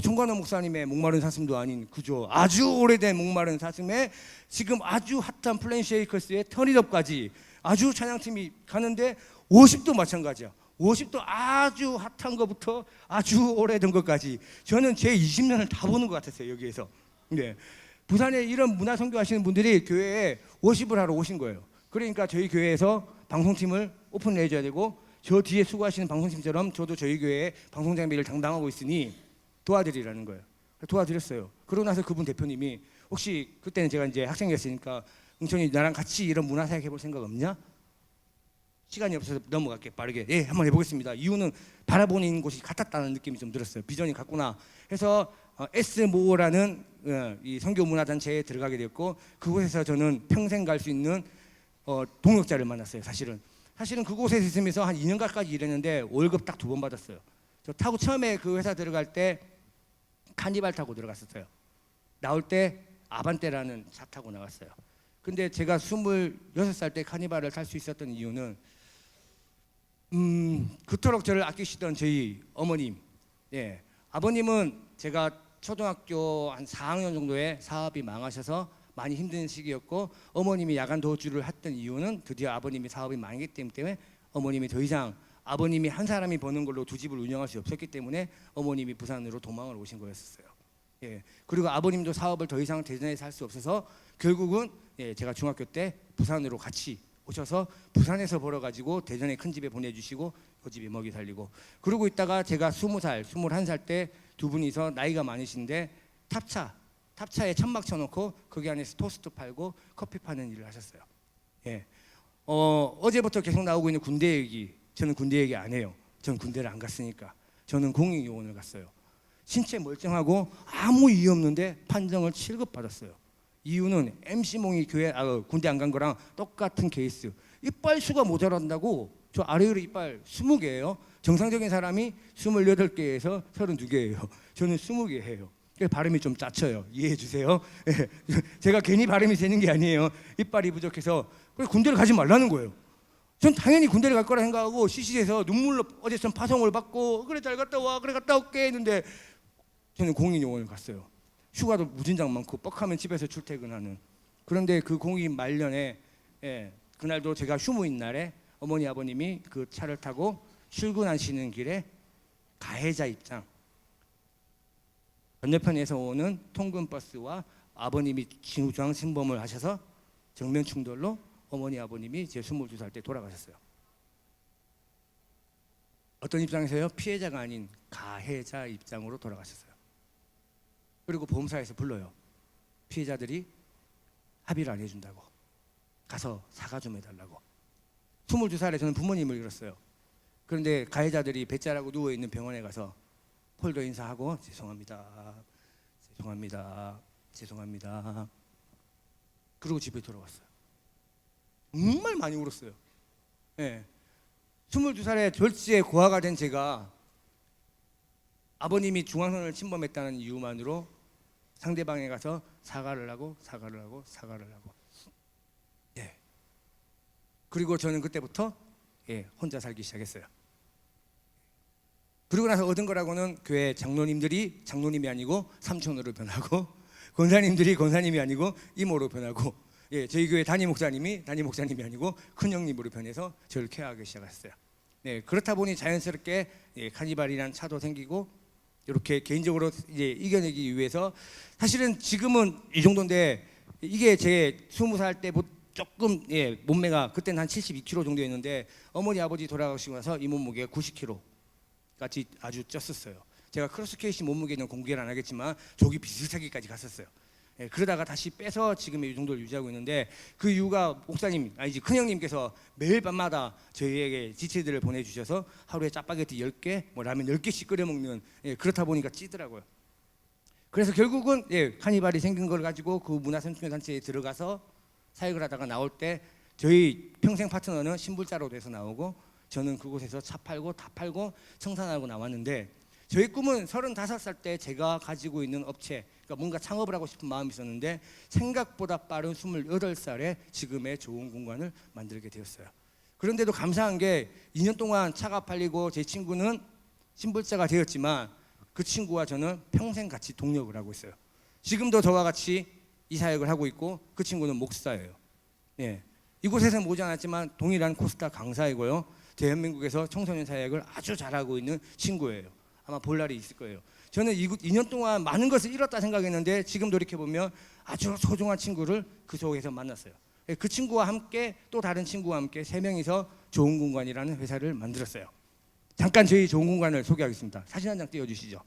정관호 목사님의 목마른 사슴도 아닌 그죠? 아주 오래된 목마른 사슴에 지금 아주 핫한 플랜쉐이커스의 턴잇업까지 아주 찬양팀이 가는데 50도 마찬가지야. 50도 아주 핫한 것부터 아주 오래된 것까지 저는 제 20년을 다 보는 것 같았어요 여기에서. 부산에 이런 문화 선교 하시는 분들이 교회에 워십을 하러 오신 거예요. 그러니까 저희 교회에서 방송팀을 오픈을 해줘야 되고 저 뒤에 수고하시는 방송팀처럼 저도 저희 교회에 방송 장비를 담당하고 있으니 도와드리라는 거예요. 도와드렸어요. 그러고 나서 그분 대표님이 혹시 그때는 제가 이제 학생이었으니까 응천이 나랑 같이 이런 문화사역 해볼 생각 없냐? 시간이 없어서 넘어갈게 빠르게. 예, 한번 해보겠습니다. 이유는 바라보는 곳이 같았다는 느낌이 좀 들었어요. 비전이 같구나 해서 S모라는 이 선교 문화 단체에 들어가게 되었고 그곳에서 저는 평생 갈 수 있는 동역자를 만났어요. 사실은 그곳에 있으면서 한 2년 가까이 일했는데 월급 딱 2번 받았어요. 저 타고 처음에 그 회사 들어갈 때 카니발 타고 들어갔었어요. 나올 때 아반떼라는 차 타고 나왔어요. 근데 제가 26살 때 카니발을 탈 수 있었던 이유는 그토록 저를 아끼시던 저희 어머님, 예, 아버님은 제가 초등학교 한 4학년 정도에 사업이 망하셔서 많이 힘든 시기였고 어머님이 야간 도주를 했던 이유는 드디어 아버님이 사업이 망했기 때문에 어머님이 더 이상 아버님이 한 사람이 버는 걸로 두 집을 운영할 수 없었기 때문에 어머님이 부산으로 도망을 오신 거였어요. 예, 그리고 아버님도 사업을 더 이상 대전에서 할 수 없어서 결국은 예, 제가 중학교 때 부산으로 같이 오셔서 부산에서 벌어가지고 대전에 큰 집에 보내주시고 그 집에 먹이 살리고 그러고 있다가 제가 20살, 21살 때 두 분이서 나이가 많으신데 탑차에 천막 쳐놓고 거기 안에서 토스트 팔고 커피 파는 일을 하셨어요. 예, 어제부터 계속 나오고 있는 군대 얘기 저는 군대 얘기 안 해요. 전 군대를 안 갔으니까. 저는 공익요원을 갔어요. 신체 멀쩡하고 아무 이유 없는데 판정을 7급 받았어요. 이유는 MC몽이 군대 안 간 거랑 똑같은 케이스. 이빨 수가 모자란다고 저 아래 위로 이빨 20개예요. 정상적인 사람이 28개에서 32개예요. 저는 20개예요. 발음이 좀 짜쳐요. 이해해 주세요. 제가 괜히 발음이 세는 게 아니에요. 이빨이 부족해서 군대를 가지 말라는 거예요. 전 당연히 군대를 갈 거라 생각하고 CC에서 눈물로 어제 전 파송을 받고 그래 잘 갔다 와 그래 갔다 올게 했는데 저는 공익요원을 갔어요. 휴가도 무진장 많고 뻑하면 집에서 출퇴근하는. 그런데 그 공익 말년에 그날도 제가 휴무인 날에 어머니 아버님이 그 차를 타고 출근하시는 길에 가해자 입장 건너편에서 오는 통근버스와 아버님이 중앙 침범을 하셔서 정면 충돌로 어머니 아버님이 제 22살 때 돌아가셨어요. 어떤 입장에서요? 피해자가 아닌 가해자 입장으로 돌아가셨어요. 그리고 보험사에서 불러요. 피해자들이 합의를 안 해준다고 가서 사과 좀 해달라고. 22살에 저는 부모님을 잃었어요. 그런데 가해자들이 배짜라고 누워있는 병원에 가서 폴더 인사하고 죄송합니다 그리고 집에 돌아왔어요. 정말 많이 울었어요. 예. 22살에 절지에 고아가 된 제가 아버님이 중앙선을 침범했다는 이유만으로 상대방에 가서 사과를 하고. 예. 그리고 저는 그때부터 혼자 살기 시작했어요. 그리고 나서 얻은 거라고는 교회 장로님들이 장로님이 아니고 삼촌으로 변하고 권사님들이 권사님이 아니고 이모로 변하고 저희 교회 담임 목사님이 아니고 큰형님으로 변해서 저를 케어하기 시작했어요. 그렇다 보니 자연스럽게 카니발이라는 차도 생기고 이렇게 개인적으로 이제 이겨내기 위해서 사실은 지금은 이 정도인데 이게 제 20살 때 조금 몸매가 그때는 한 72kg 정도였는데 어머니 아버지 돌아가시고 나서 이 몸무게가 90kg 같이 아주 쪘었어요. 제가 크로스케이시 몸무게는 공개를 안 하겠지만 저기 비슷하게까지 갔었어요. 그러다가 다시 빼서 지금 이 정도를 유지하고 있는데 그 이유가 목사님 아니지 큰형님께서 매일 밤마다 저희에게 지체들을 보내주셔서 하루에 짜파게티 10개 뭐 라면 10개씩 끓여 먹는 그렇다 보니까 찌더라고요. 그래서 결국은 카니발이 생긴 걸 가지고 그 문화선교단체에 들어가서 사역을 하다가 나올 때 저희 평생 파트너는 신불자로 돼서 나오고 저는 그곳에서 차 팔고 다 팔고 청산하고 나왔는데 저희 꿈은 35살 때 제가 가지고 있는 업체 그러니까 뭔가 창업을 하고 싶은 마음이 있었는데 생각보다 빠른 28살에 지금의 좋은 공간을 만들게 되었어요. 그런데도 감사한 게 2년 동안 차가 팔리고 제 친구는 신불자가 되었지만 그 친구와 저는 평생 같이 동력을 하고 있어요. 지금도 저와 같이 이 사역을 하고 있고 그 친구는 목사예요. 이곳에서는 모지 않았지만 동일한 코스타 강사이고요. 대한민국에서 청소년 사역을 아주 잘하고 있는 친구예요. 아마 볼 날이 있을 거예요. 저는 2년 동안 많은 것을 잃었다 생각했는데 지금 돌이켜보면 아주 소중한 친구를 그 속에서 만났어요. 예, 그 친구와 함께 또 다른 친구와 함께 세 명이서 좋은 공간이라는 회사를 만들었어요. 잠깐 저희 좋은 공간을 소개하겠습니다. 사진 한 장 띄워주시죠.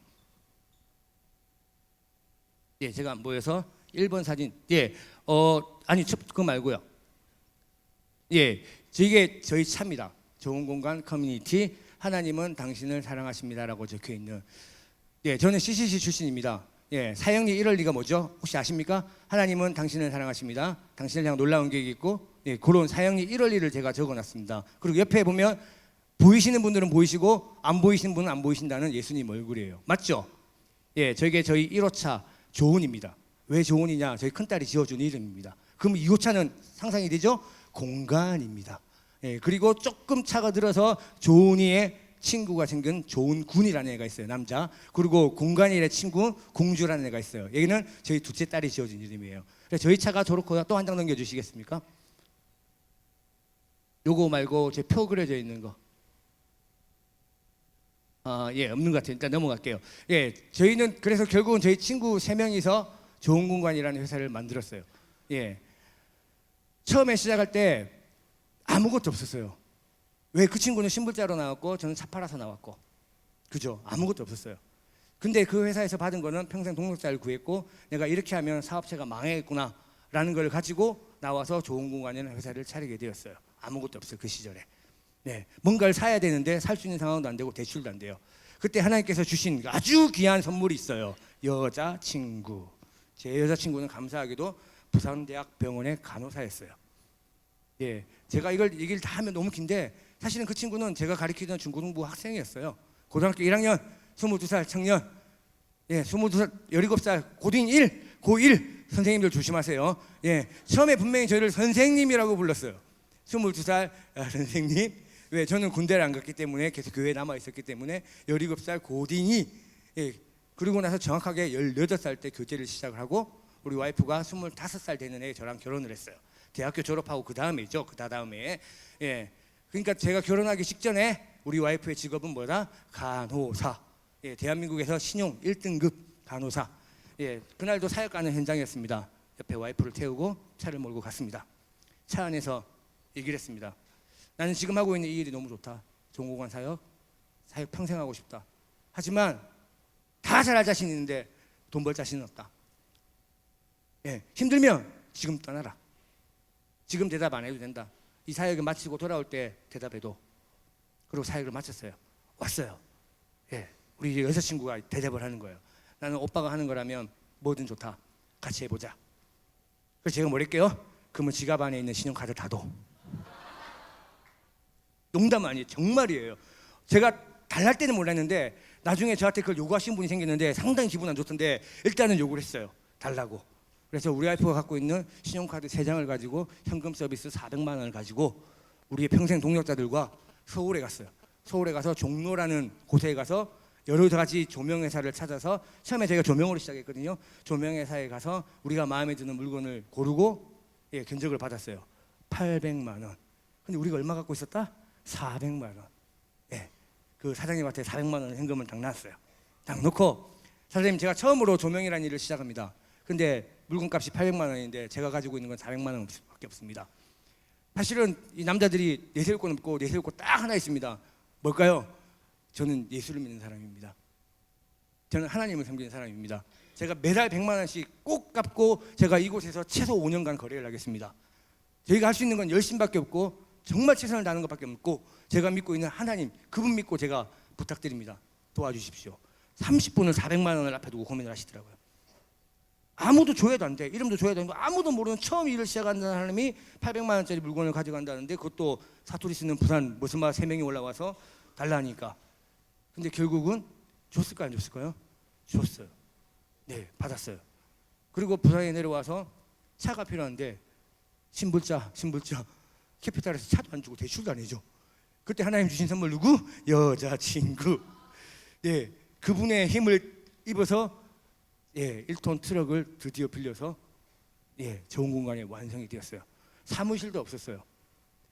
예, 제가 모여서 1번 사진. 예, 아니 그거 말고요. 예, 이게 저희 차입니다. 좋은 공간 커뮤니티 하나님은 당신을 사랑하십니다라고 적혀 있는. 예, 저는 CCC 출신입니다. 예, 사형리 1월리가 뭐죠? 혹시 아십니까? 하나님은 당신을 사랑하십니다. 당신을 향한 놀라운 계획이 있고, 예, 그런 사형리 1월리를 제가 적어놨습니다. 그리고 옆에 보면 보이시는 분들은 보이시고 안 보이시는 분은 안 보이신다는 예수님 얼굴이에요. 맞죠? 예, 저게 저희 1호차 조은입니다. 왜 조은이냐? 저희 큰딸이 지어준 이름입니다. 그럼 2호차는 상상이 되죠? 공간입니다. 예, 그리고 조금 차가 들어서 조은이의 친구가 생긴 조은군이라는 애가 있어요. 남자. 그리고 공간이의 친구 공주라는 애가 있어요. 여기는 저희 둘째 딸이 지어준 이름이에요. 그래서 저희 차가 저렇고요. 또 한 장 넘겨주시겠습니까? 요거 말고 제 표 그려져 있는 거. 예, 없는 것 같아요. 일단 넘어갈게요. 예, 저희는 그래서 결국은 저희 친구 3명이서 좋은 공간이라는 회사를 만들었어요. 예, 처음에 시작할 때 아무것도 없었어요. 왜? 그 친구는 신불자로 나왔고 저는 차 팔아서 나왔고, 그죠? 아무것도 없었어요. 근데 그 회사에서 받은 거는 평생 동력자를 구했고 내가 이렇게 하면 사업체가 망하겠구나 라는 걸 가지고 나와서 좋은 공간이라는 회사를 차리게 되었어요. 아무것도 없어요. 그 시절에. 네, 뭔가를 사야 되는데 살 수 있는 상황도 안 되고 대출도 안 돼요. 그때 하나님께서 주신 아주 귀한 선물이 있어요. 여자친구. 제 여자친구는 감사하게도 부산대학 병원의 간호사였어요. 예, 제가 이걸 얘기를 다 하면 너무 긴데 사실은 그 친구는 제가 가르치던 중고등부 학생이었어요. 고등학교 1학년, 22살 청년. 예, 22살, 17살, 고딩 1, 고1 선생님들 조심하세요. 예, 처음에 분명히 저를 선생님이라고 불렀어요. 22살 선생님. 왜? 저는 군대를 안 갔기 때문에 계속 교회에 남아 있었기 때문에 17살 고딩이, 예, 그리고 나서 정확하게 18살 때 교제를 시작을 하고 우리 와이프가 25살 되는 해에 저랑 결혼을 했어요. 대학교 졸업하고 그 다음에죠. 그 다음에. 예, 그러니까 제가 결혼하기 직전에 우리 와이프의 직업은 뭐다? 간호사. 예, 대한민국에서 신용 1등급 간호사. 예, 그날도 사역 가는 현장이었습니다. 옆에 와이프를 태우고 차를 몰고 갔습니다. 차 안에서 얘기를 했습니다. 나는 지금 하고 있는 이 일이 너무 좋다. 좋은 공간 사역 평생 하고 싶다. 하지만 다 잘할 자신 있는데 돈 벌 자신은 없다. 예, 힘들면 지금 떠나라. 지금 대답 안 해도 된다. 이 사역을 마치고 돌아올 때 대답해도. 그리고 사역을 마쳤어요. 왔어요. 예, 우리 여자친구가 대답을 하는 거예요. 나는 오빠가 하는 거라면 뭐든 좋다. 같이 해보자. 그래서 제가 뭐랬게요? 그러면 지갑 안에 있는 신용카드 다 둬. 농담 아니에요. 정말이에요. 제가 달랄 때는 몰랐는데 나중에 저한테 그걸 요구하신 분이 생겼는데 상당히 기분 안 좋던데 일단은 요구를 했어요. 달라고. 그래서 우리 와이프가 갖고 있는 신용카드 3장을 가지고 현금 서비스 400만 원을 가지고 우리의 평생 동력자들과 서울에 갔어요. 서울에 가서 종로라는 곳에 가서 여러 가지 조명회사를 찾아서 처음에 저희가 조명으로 시작했거든요. 조명회사에 가서 우리가 마음에 드는 물건을 고르고, 예, 견적을 받았어요. 800만 원. 근데 우리가 얼마 갖고 있었다? 400만 원. 예, 그 사장님한테 400만 원 현금을 딱 놨어요. 딱 놓고, 사장님 제가 처음으로 조명이라는 일을 시작합니다. 근데 물건값이 800만 원인데 제가 가지고 있는 건 400만 원밖에 없습니다. 사실은 이 남자들이 내세울 건 없고 내세울 거 딱 하나 있습니다. 뭘까요? 저는 예수를 믿는 사람입니다. 저는 하나님을 섬기는 사람입니다. 제가 매달 100만 원씩 꼭 갚고 제가 이곳에서 최소 5년간 거래를 하겠습니다. 저희가 할 수 있는 건 열심밖에 없고 정말 최선을 다하는 것밖에 없고 제가 믿고 있는 하나님, 그분 믿고 제가 부탁드립니다. 도와주십시오. 30분을 400만 원을 앞에 두고 고민을 하시더라고요. 아무도 조회도 안 돼. 이름도 조회도 안 되고 아무도 모르는 처음 일을 시작하는 사람이 800만 원짜리 물건을 가져간다는데 그것도 사투리 쓰는 부산 무슨 마 3명이 올라와서 달라니까. 근데 결국은 줬을까요? 안 줬을까요? 줬어요. 네, 받았어요. 그리고 부산에 내려와서 차가 필요한데 신불자 캐피탈에서 차도 안 주고 대출도 안 해줘. 그때 하나님 주신 선물 누구? 여자친구. 네, 그분의 힘을 입어서, 예, 1톤 트럭을 드디어 빌려서, 예, 좋은 공간에 완성이 되었어요. 사무실도 없었어요.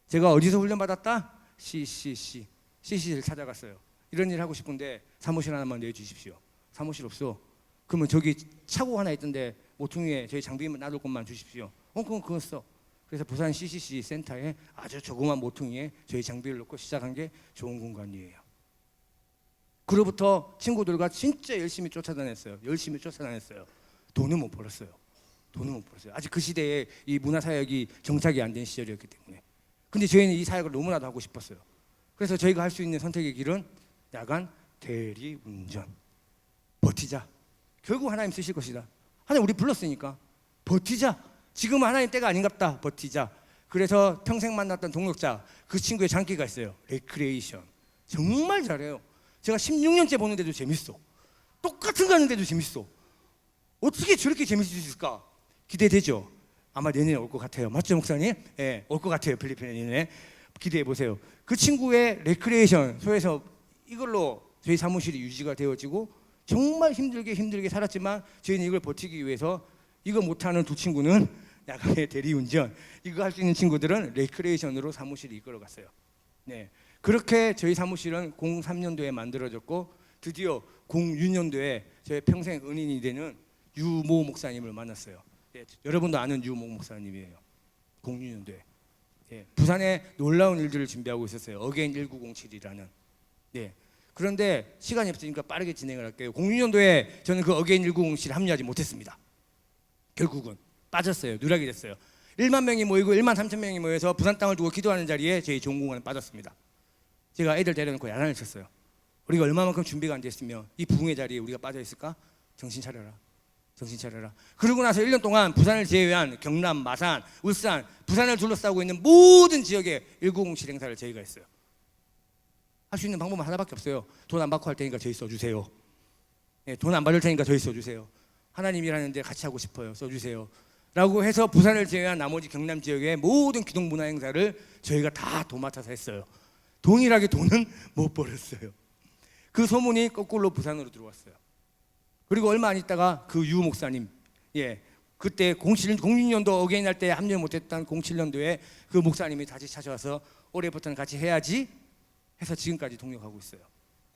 제가 어디서 훈련받았다? CCC를 찾아갔어요. 이런 일 하고 싶은데 사무실 하나만 내주십시오. 사무실 없어. 그러면 저기 차고 하나 있던데 모퉁이에 저희 장비만 놔둘 것만 주십시오. 그건 그거 써. 그래서 부산 CCC 센터에 아주 조그만 모퉁이에 저희 장비를 놓고 시작한 게 좋은 공간이에요. 그로부터 친구들과 진짜 열심히 쫓아다녔어요. 열심히 쫓아다녔어요. 돈은 못 벌었어요. 돈은 못 벌었어요. 아직 그 시대에 이 문화사역이 정착이 안 된 시절이었기 때문에. 근데 저희는 이 사역을 너무나도 하고 싶었어요. 그래서 저희가 할 수 있는 선택의 길은 야간 대리운전. 버티자. 결국 하나님 쓰실 것이다. 하나님 우리 불렀으니까 버티자. 지금은 하나님 때가 아닌갑다. 버티자. 그래서 평생 만났던 동역자, 그 친구의 장기가 있어요. 레크레이션. 정말 잘해요. 제가 16년째 보는데도 재밌어. 똑같은 거 하는데도 재밌어. 어떻게 저렇게 재밌을 수 있을까? 기대되죠? 아마 내년에 올 것 같아요. 맞죠, 목사님? 예, 올 것 같아요. 필리핀에 내년에. 기대해 보세요. 그 친구의 레크레이션 소에서 이걸로 저희 사무실이 유지가 되어지고 정말 힘들게 살았지만 저희는 이걸 버티기 위해서 이거 못하는 두 친구는 야간의 대리운전, 이거 할 수 있는 친구들은 레크레이션으로 사무실을 이끌어갔어요. 네, 그렇게 저희 사무실은 03년도에 만들어졌고 드디어 06년도에 저의 평생 은인이 되는 유모 목사님을 만났어요. 네, 여러분도 아는 유모 목사님이에요. 06년도에 부산에 놀라운 일들을 준비하고 있었어요. 어게인 1907이라는. 네. 그런데 시간이 없으니까 빠르게 진행을 할게요. 06년도에 저는 그 어게인 1907에 합류하지 못했습니다. 결국은 빠졌어요. 누락이 됐어요. 1만 명이 모이고 1만 3천 명이 모여서 부산 땅을 두고 기도하는 자리에 저희 종공원은 빠졌습니다. 제가 애들 데려놓고 야단을 쳤어요. 우리가 얼마만큼 준비가 안 됐으며 이 부흥의 자리에 우리가 빠져 있을까? 정신 차려라. 정신 차려라. 그러고 나서 1년 동안 부산을 제외한 경남, 마산, 울산, 부산을 둘러싸고 있는 모든 지역에 1907 행사를 저희가 했어요. 할 수 있는 방법은 하나밖에 없어요. 돈 안 받고 할 테니까 저희 써주세요. 네, 돈 안 받을 테니까 저희 써주세요. 하나님이라는데 같이 하고 싶어요. 써주세요. 라고 해서 부산을 제외한 나머지 경남 지역의 모든 기독 문화 행사를 저희가 다 도맡아서 했어요. 동일하게 돈은 못 벌었어요. 그 소문이 거꾸로 부산으로 들어왔어요. 그리고 얼마 안 있다가 그 유 목사님, 그때 06년도 어게인 할 때 합류 못했던 07년도에 그 목사님이 다시 찾아와서 올해부터는 같이 해야지 해서 지금까지 동력하고 있어요.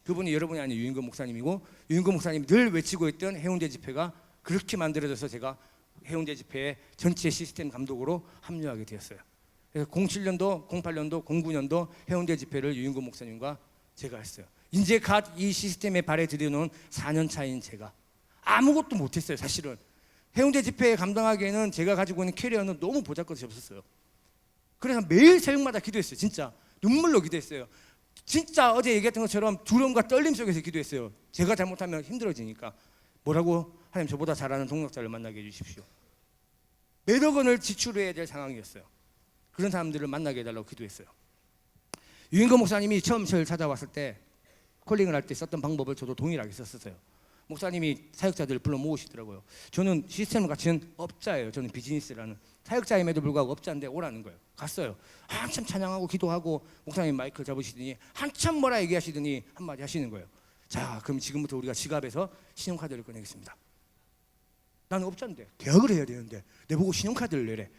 그분이 여러분이 아닌 유인권 목사님이고, 유인권 목사님이 늘 외치고 있던 해운대 집회가 그렇게 만들어져서 제가 해운대 집회의 전체 시스템 감독으로 합류하게 되었어요. 그래서 07년도, 08년도, 09년도 해운대 집회를 유인권 목사님과 제가 했어요. 이제 갓 이 시스템에 발에 들여놓은 4년 차인 제가 아무것도 못했어요. 사실은 해운대 집회 감당하기에는 제가 가지고 있는 캐리어는 너무 보잘것이 없었어요. 그래서 매일 새벽마다 기도했어요. 진짜 눈물로 기도했어요. 진짜 어제 얘기했던 것처럼 두려움과 떨림 속에서 기도했어요. 제가 잘못하면 힘들어지니까. 뭐라고? 하나님, 저보다 잘하는 동역자를 만나게 해주십시오. 몇억 원을 지출해야 될 상황이었어요. 그런 사람들을 만나게 해달라고 기도했어요. 유인권 목사님이 처음 저를 찾아왔을 때 콜링을 할 때 썼던 방법을 저도 동일하게 썼었어요. 목사님이 사역자들을 불러 모으시더라고요. 저는 시스템을 갖춘 업자예요. 저는 비즈니스라는 사역자임에도 불구하고 업자인데 오라는 거예요. 갔어요. 한참 찬양하고 기도하고 목사님 마이크를 잡으시더니 한참 뭐라 얘기하시더니 한마디 하시는 거예요. 자, 그럼 지금부터 우리가 지갑에서 신용카드를 꺼내겠습니다. 나는 업자인데 계약을 해야 되는데 내보고 신용카드를 내래.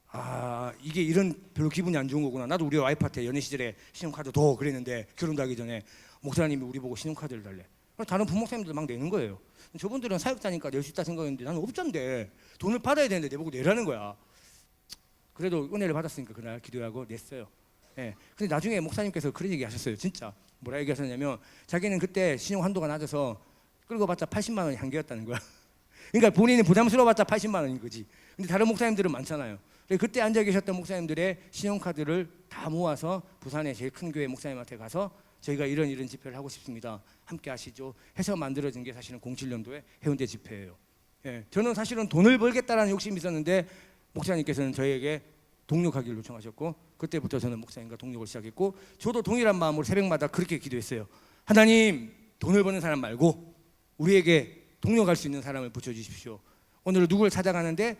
아, 이게 이런 별로 기분이 안 좋은 거구나. 나도 우리 와이프한테 연애 시절에 신용카드 더 그랬는데 결혼도 하기 전에 목사님이 우리 보고 신용카드를 달래. 다른 부목사님들 막 내는 거예요. 저분들은 사역자니까 낼 수 있다 생각했는데 나는 업자인데 돈을 받아야 되는데 내보고 내라는 거야. 그래도 은혜를 받았으니까 그날 기도하고 냈어요. 근데 나중에 목사님께서 그런 얘기 하셨어요. 진짜 뭐라 얘기하셨냐면 자기는 그때 신용 한도가 낮아서 끌고봤자 80만 원이 한계였다는 거야. 그러니까 본인이 부담스러워봤자 80만 원인 거지. 근데 다른 목사님들은 많잖아요. 그때 앉아 계셨던 목사님들의 신용카드를 다 모아서 부산의 제일 큰 교회 목사님한테 가서 저희가 이런 집회를 하고 싶습니다. 함께 하시죠. 해서 만들어진 게 사실은 07년도에 해운대 집회예요. 저는 사실은 돈을 벌겠다라는 욕심이 있었는데 목사님께서는 저에게 동력하기를 요청하셨고 그때부터 저는 목사님과 동력을 시작했고 저도 동일한 마음으로 새벽마다 그렇게 기도했어요. 하나님, 돈을 버는 사람 말고 우리에게 동력할 수 있는 사람을 붙여주십시오. 오늘 누구를 찾아가는데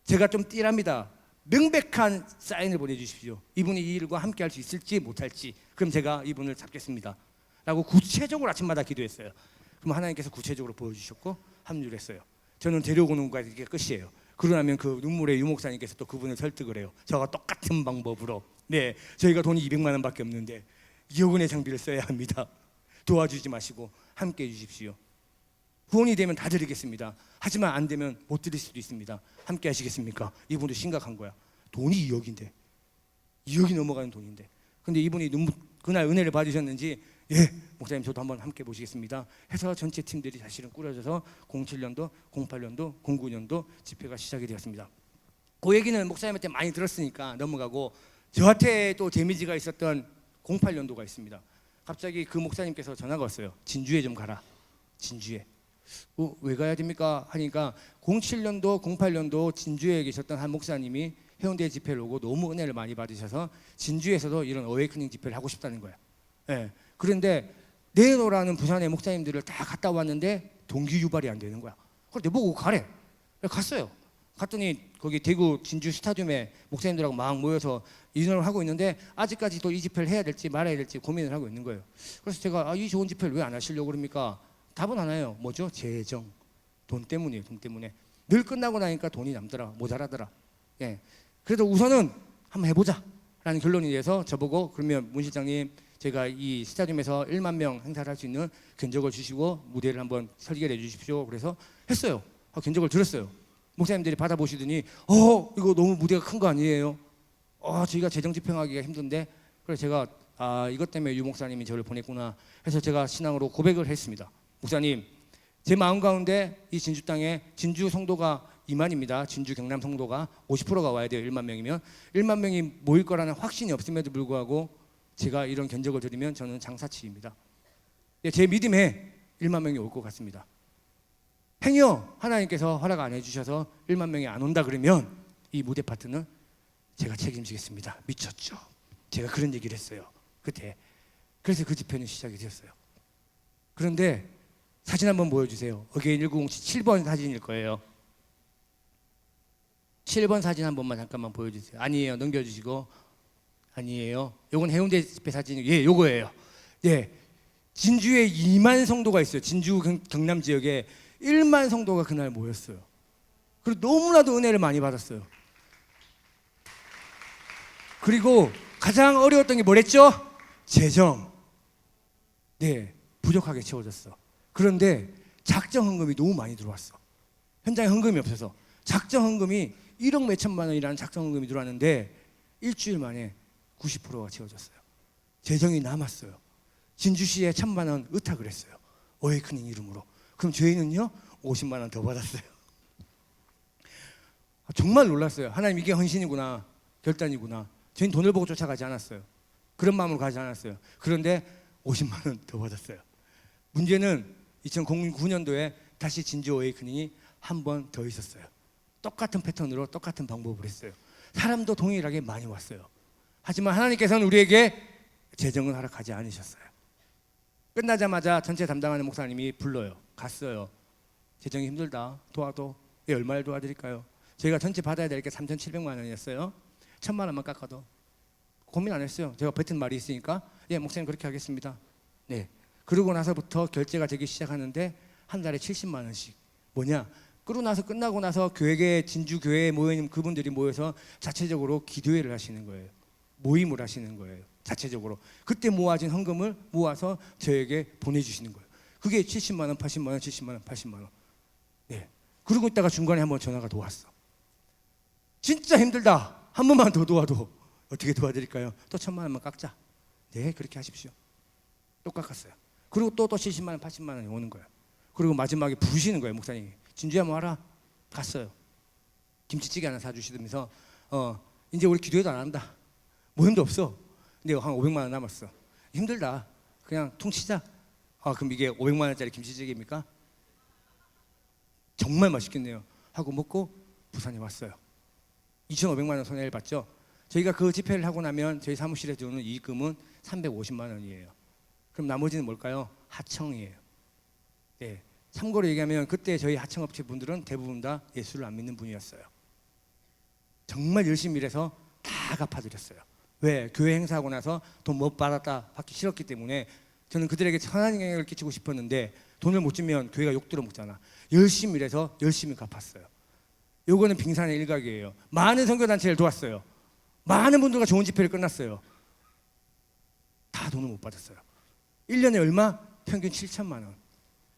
제가 좀 띠랍니다. 명백한 사인을 보내주십시오. 이분이 이 일과 함께 할 수 있을지 못할지. 그럼 제가 이분을 잡겠습니다 라고 구체적으로 아침마다 기도했어요. 그럼 하나님께서 구체적으로 보여주셨고 합류를 했어요. 저는 데려오는 것까지 이게 끝이에요. 그러고 나면 그 눈물의 유목사님께서 또 그분을 설득을 해요. 저와 똑같은 방법으로. 네, 저희가 돈이 200만 원밖에 없는데 2억 원의 장비를 써야 합니다. 도와주지 마시고 함께 해주십시오. 후원이 되면 다 드리겠습니다. 하지만 안 되면 못 드릴 수도 있습니다. 함께 하시겠습니까? 이분도 심각한 거야. 돈이 2억이 넘어가는 돈인데. 근데 이분이 그날 은혜를 받으셨는지 예, 목사님 저도 한번 함께 보시겠습니다 해서 전체 팀들이 사실은 꾸려져서 07년도, 08년도, 09년도 집회가 시작이 되었습니다. 그 얘기는 목사님한테 많이 들었으니까 넘어가고, 저한테 또 데미지가 있었던 08년도가 있습니다. 갑자기 그 목사님께서 전화가 왔어요. 진주에 좀 가라. 진주에. 왜 가야 됩니까? 하니까 07년도, 08년도 진주에 계셨던 한 목사님이 해운대 집회를 오고 너무 은혜를 많이 받으셔서 진주에서도 이런 어웨이크닝 집회를 하고 싶다는 거예요. 예. 그런데 내노라는 부산의 목사님들을 다 갔다 왔는데 동기 유발이 안 되는 거야. 그래서 내보고 가래. 갔어요. 갔더니 거기 대구 진주 스타디움에 목사님들하고 막 모여서 인원을 하고 있는데 아직까지도 이 집회를 해야 될지 말아야 될지 고민을 하고 있는 거예요. 그래서 제가 이 좋은 집회를 왜 안 하시려고 그럽니까? 답은 하나예요. 뭐죠? 재정. 돈 때문이에요. 돈 때문에. 늘 끝나고 나니까 돈이 남더라. 모자라더라. 예. 그래도 우선은 한번 해보자 라는 결론이 돼서 저보고 그러면 문 실장님 제가 이 스타디움에서 1만 명 행사를 할 수 있는 견적을 주시고 무대를 한번 설계를 해 주십시오. 그래서 했어요. 견적을 드렸어요. 목사님들이 받아보시더니 이거 너무 무대가 큰 거 아니에요? 저희가 재정 집행하기가 힘든데. 그래서 제가 이것 때문에 유 목사님이 저를 보냈구나 해서 제가 신앙으로 고백을 했습니다. 목사님, 제 마음 가운데 이 진주 땅에 진주 성도가 2만입니다. 진주 경남 성도가 50%가 와야 돼요. 1만 명이면 1만 명이 모일 거라는 확신이 없음에도 불구하고 제가 이런 견적을 드리면 저는 장사치입니다. 제 믿음에 1만 명이 올 것 같습니다. 행여 하나님께서 허락 안 해주셔서 1만 명이 안 온다 그러면 이 무대 파트는 제가 책임지겠습니다. 미쳤죠? 제가 그런 얘기를 했어요. 그때. 그래서 그 집회는 시작이 되었어요. 그런데 사진 한번 보여주세요. 어게인 1907 7번 사진일 거예요. 7번 사진 한 번만 잠깐만 보여주세요. 아니에요. 넘겨주시고. 아니에요. 요건 해운대 집회 사진이에요. 예, 요거예요. 예, 진주에 2만 성도가 있어요. 진주 경남 지역에 1만 성도가 그날 모였어요. 그리고 너무나도 은혜를 많이 받았어요. 그리고 가장 어려웠던 게 뭐랬죠? 재정. 네, 부족하게 채워졌어. 그런데 작정 헌금이 너무 많이 들어왔어. 현장에 헌금이 없어서 작정 헌금이 1억 몇천만 원이라는 작정 헌금이 들어왔는데 일주일 만에 90%가 채워졌어요. 재정이 남았어요. 진주시에 1,000만 원 의탁을 했어요. 어웨이크닝 이름으로. 그럼 저희는요 50만 원 더 받았어요. 정말 놀랐어요. 하나님, 이게 헌신이구나, 결단이구나. 저희는 돈을 보고 쫓아가지 않았어요. 그런 마음으로 가지 않았어요. 그런데 50만 원 더 받았어요. 문제는 2009년도에 다시 진주 어웨이크닝이 한 번 더 있었어요. 똑같은 패턴으로 똑같은 방법을 했어요. 사람도 동일하게 많이 왔어요. 하지만 하나님께서는 우리에게 재정은 허락하지 않으셨어요. 끝나자마자 전체 담당하는 목사님이 불러요. 갔어요. 재정이 힘들다. 도와도. 예, 얼마를 도와드릴까요? 저희가 전체 받아야 될 게 3,700만 원이었어요. 1,000만 원만 깎아도. 고민 안 했어요. 제가 뱉은 말이 있으니까 예, 목사님 그렇게 하겠습니다. 네. 그러고 나서부터 결제가 되기 시작하는데 한 달에 70만 원씩. 뭐냐? 끝나고 나서 교회에 진주 교회에 모여있는 그분들이 모여서 자체적으로 기도회를 하시는 거예요. 모임을 하시는 거예요. 자체적으로. 그때 모아진 헌금을 모아서 저에게 보내주시는 거예요. 그게 70만 원, 80만 원, 70만 원, 80만 원. 네. 그러고 있다가 중간에 한번 전화가 또 왔어. 진짜 힘들다. 한 번만 더 도와도 어떻게 도와드릴까요? 또 1,000만 원만 깎자. 네, 그렇게 하십시오. 또 깎았어요. 그리고 또 70만 원, 80만 원이 오는 거예요. 그리고 마지막에 부르시는 거예요, 목사님이. 진주야 뭐 하라. 갔어요. 김치찌개 하나 사주시면서 이제 우리 기도회도 안 한다. 뭐 힘도 없어. 근데 한 500만 원 남았어. 힘들다. 그냥 퉁치자. 그럼 이게 500만 원짜리 김치찌개입니까? 정말 맛있겠네요. 하고 먹고 부산에 왔어요. 2,500만 원 손해를 봤죠. 저희가 그 집회를 하고 나면 저희 사무실에 들어오는 이익금은 350만 원이에요. 그럼 나머지는 뭘까요? 하청이에요. 네. 참고로 얘기하면 그때 저희 하청업체 분들은 대부분 다 예수를 안 믿는 분이었어요. 정말 열심히 일해서 다 갚아드렸어요. 왜? 교회 행사하고 나서 돈 못 받기 싫었기 때문에 저는 그들에게 선한 영향을 끼치고 싶었는데 돈을 못 주면 교회가 욕 들어먹잖아. 열심히 일해서 열심히 갚았어요. 요거는 빙산의 일각이에요. 많은 선교단체를 도왔어요. 많은 분들과 좋은 집회를 끝났어요. 다 돈을 못 받았어요. 1년에 얼마? 평균 7천만 원.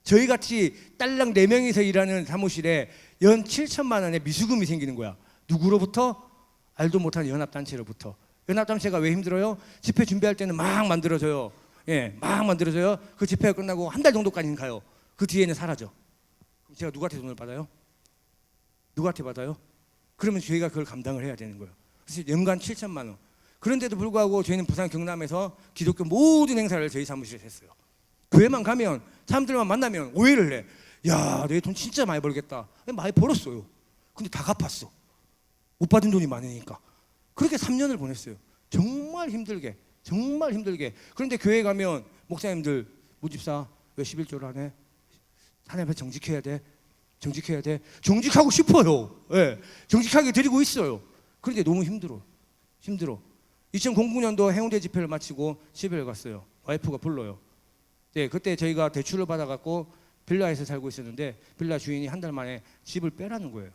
저희같이 딸랑 4명이서 일하는 사무실에 연 7천만 원의 미수금이 생기는 거야. 누구로부터? 알도 못한 연합단체로부터. 연합단체가 왜 힘들어요? 집회 준비할 때는 막 만들어져요. 예, 막 만들어져요. 그 집회가 끝나고 한 달 정도까지는 가요. 그 뒤에는 사라져. 그럼 제가 누구한테 돈을 받아요? 누구한테 받아요? 그러면 저희가 그걸 감당을 해야 되는 거예요. 그래서 연간 7천만 원. 그런데도 불구하고 저희는 부산 경남에서 기독교 모든 행사를 저희 사무실에서 했어요. 교회만 가면 사람들만 만나면 오해를 해. 야, 내 돈 진짜 많이 벌겠다. 많이 벌었어요. 근데 다 갚았어. 못 받은 돈이 많으니까. 그렇게 3년을 보냈어요. 정말 힘들게. 정말 힘들게. 그런데 교회 가면 목사님들, 무집사 왜 11조를 안 해? 하나님 앞에 정직해야 돼. 정직해야 돼. 정직하고 싶어요. 예, 정직하게 드리고 있어요. 그런데 너무 힘들어. 2009년도 해운대 집회를 마치고 집에 갔어요. 와이프가 불러요. 네, 그때 저희가 대출을 받아갖고 빌라에서 살고 있었는데 빌라 주인이 한 달 만에 집을 빼라는 거예요.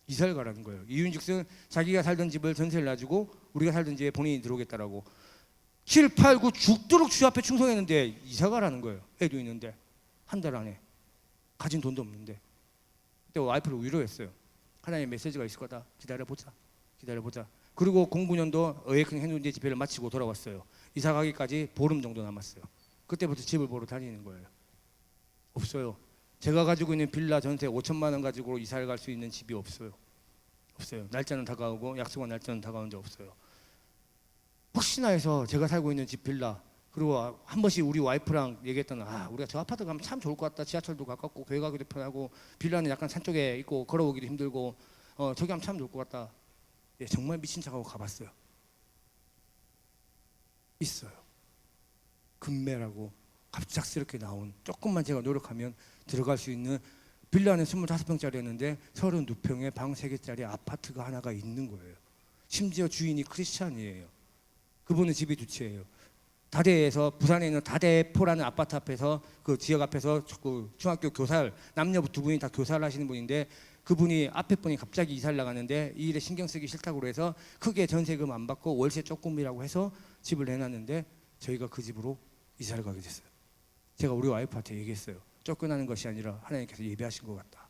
이사를 가라는 거예요. 이윤즉슨 자기가 살던 집을 전세를 놔주고 우리가 살던 집에 본인이 들어오겠다라고 7, 8, 9 죽도록 주 앞에 충성했는데 이사 가라는 거예요. 애도 있는데 한 달 안에 가진 돈도 없는데. 그때 와이프를 위로했어요. 하나님 메시지가 있을 거다. 기다려보자. 그리고 09년도 어웨이큰 해운대 집회를 마치고 돌아왔어요. 이사 가기까지 보름 정도 남았어요. 그때부터 집을 보러 다니는 거예요. 없어요. 제가 가지고 있는 빌라 전세 5천만 원 가지고 이사를 갈 수 있는 집이 없어요. 날짜는 다가오고 약속한 날짜는 다가오는데 없어요. 혹시나 해서 제가 살고 있는 집 빌라, 그리고 한 번씩 우리 와이프랑 얘기했던, 우리가 저 아파트 가면 참 좋을 것 같다. 지하철도 가깝고 교회 가기도 편하고 빌라는 약간 산 쪽에 있고 걸어오기도 힘들고 저기 하면 참 좋을 것 같다. 예, 정말 미친 척하고 가봤어요. 있어요. 금매라고 갑작스럽게 나온, 조금만 제가 노력하면 들어갈 수 있는, 빌라는 25평짜리였는데 32평에 방 3개짜리 아파트가 하나가 있는 거예요. 심지어 주인이 크리스찬이에요. 그분은 집이 두 채예요. 다대에서, 부산에 있는 다대포라는 아파트 앞에서, 그 지역 앞에서 그 중학교 교사를, 남녀 두 분이 다 교사를 하시는 분인데, 그분이 앞에 분이 갑자기 이사를 나갔는데 이 일에 신경 쓰기 싫다고 그래서 크게 전세금 안 받고 월세 조금이라고 해서 집을 내놨는데 저희가 그 집으로 이사를 가게 됐어요. 제가 우리 와이프한테 얘기했어요. 쫓겨나는 것이 아니라 하나님께서 예배하신 것 같다.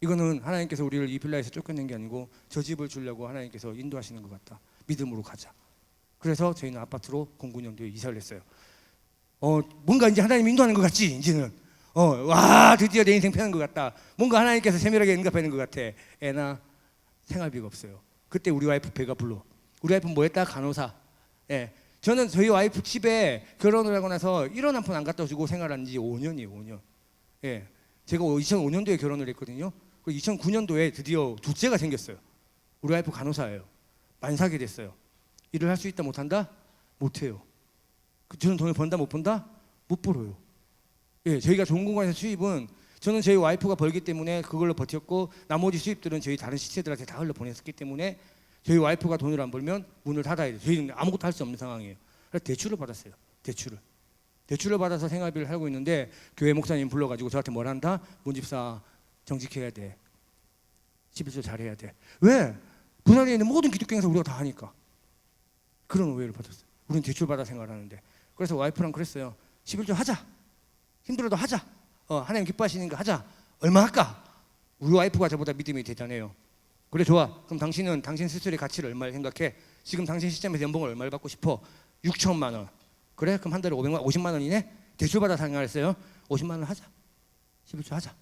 이거는 하나님께서 우리를 이 빌라에서 쫓겨낸 게 아니고 저 집을 주려고 하나님께서 인도하시는 것 같다. 믿음으로 가자. 그래서 저희는 아파트로 09년도에 이사를 했어요. 뭔가 이제 하나님 인도하는 것 같지, 이제는. 와, 드디어 내 인생 편한 것 같다. 뭔가 하나님께서 세밀하게 응답하는 것 같아. 애나 생활비가 없어요. 그때 우리 와이프 배가 불러. 우리 와이프 뭐 했다? 간호사. 예. 저는 저희 와이프 집에 결혼을 하고 나서 1원 한 푼 안 갖다 주고 생활한 지 5년이에요, 5년. 예. 제가 2005년도에 결혼을 했거든요. 그리고 2009년도에 드디어 둘째가 생겼어요. 우리 와이프 간호사예요. 만삭이 됐어요. 일을 할 수 있다 못한다? 못해요. 저는 돈을 번다 못 번다? 못 벌어요. 예, 저희가 좋은 공간에서 수입은 저는 저희 와이프가 벌기 때문에 그걸로 버텼고 나머지 수입들은 저희 다른 시체들한테 다 흘려 보냈었기 때문에 저희 와이프가 돈을 안 벌면 문을 닫아야 돼요. 저희는 아무것도 할 수 없는 상황이에요. 그래서 대출을 받았어요. 대출을 받아서 생활비를 하고 있는데 교회 목사님 불러가지고 저한테 뭘 한다? 문집사 정직해야 돼. 11조 잘해야 돼. 왜? 부산에 있는 모든 기독교 행사 우리가 다 하니까. 그런 오해를 받았어요. 우리는 대출 받아 생활하는데. 그래서 와이프랑 그랬어요. 11조 하자. 힘들어도 하자. 하나님 기뻐하시는 거 하자. 얼마 할까? 우리 와이프가 저보다 믿음이 대단해요. 그래, 좋아. 그럼 당신은 당신 스스로의 가치를 얼마를 생각해? 지금 당신 시점에서 연봉을 얼마를 받고 싶어? 6천만 원. 그래? 그럼 한 달에 50만 원이네? 대출받아 생활했어요. 50만 원 하자. 11조 하자.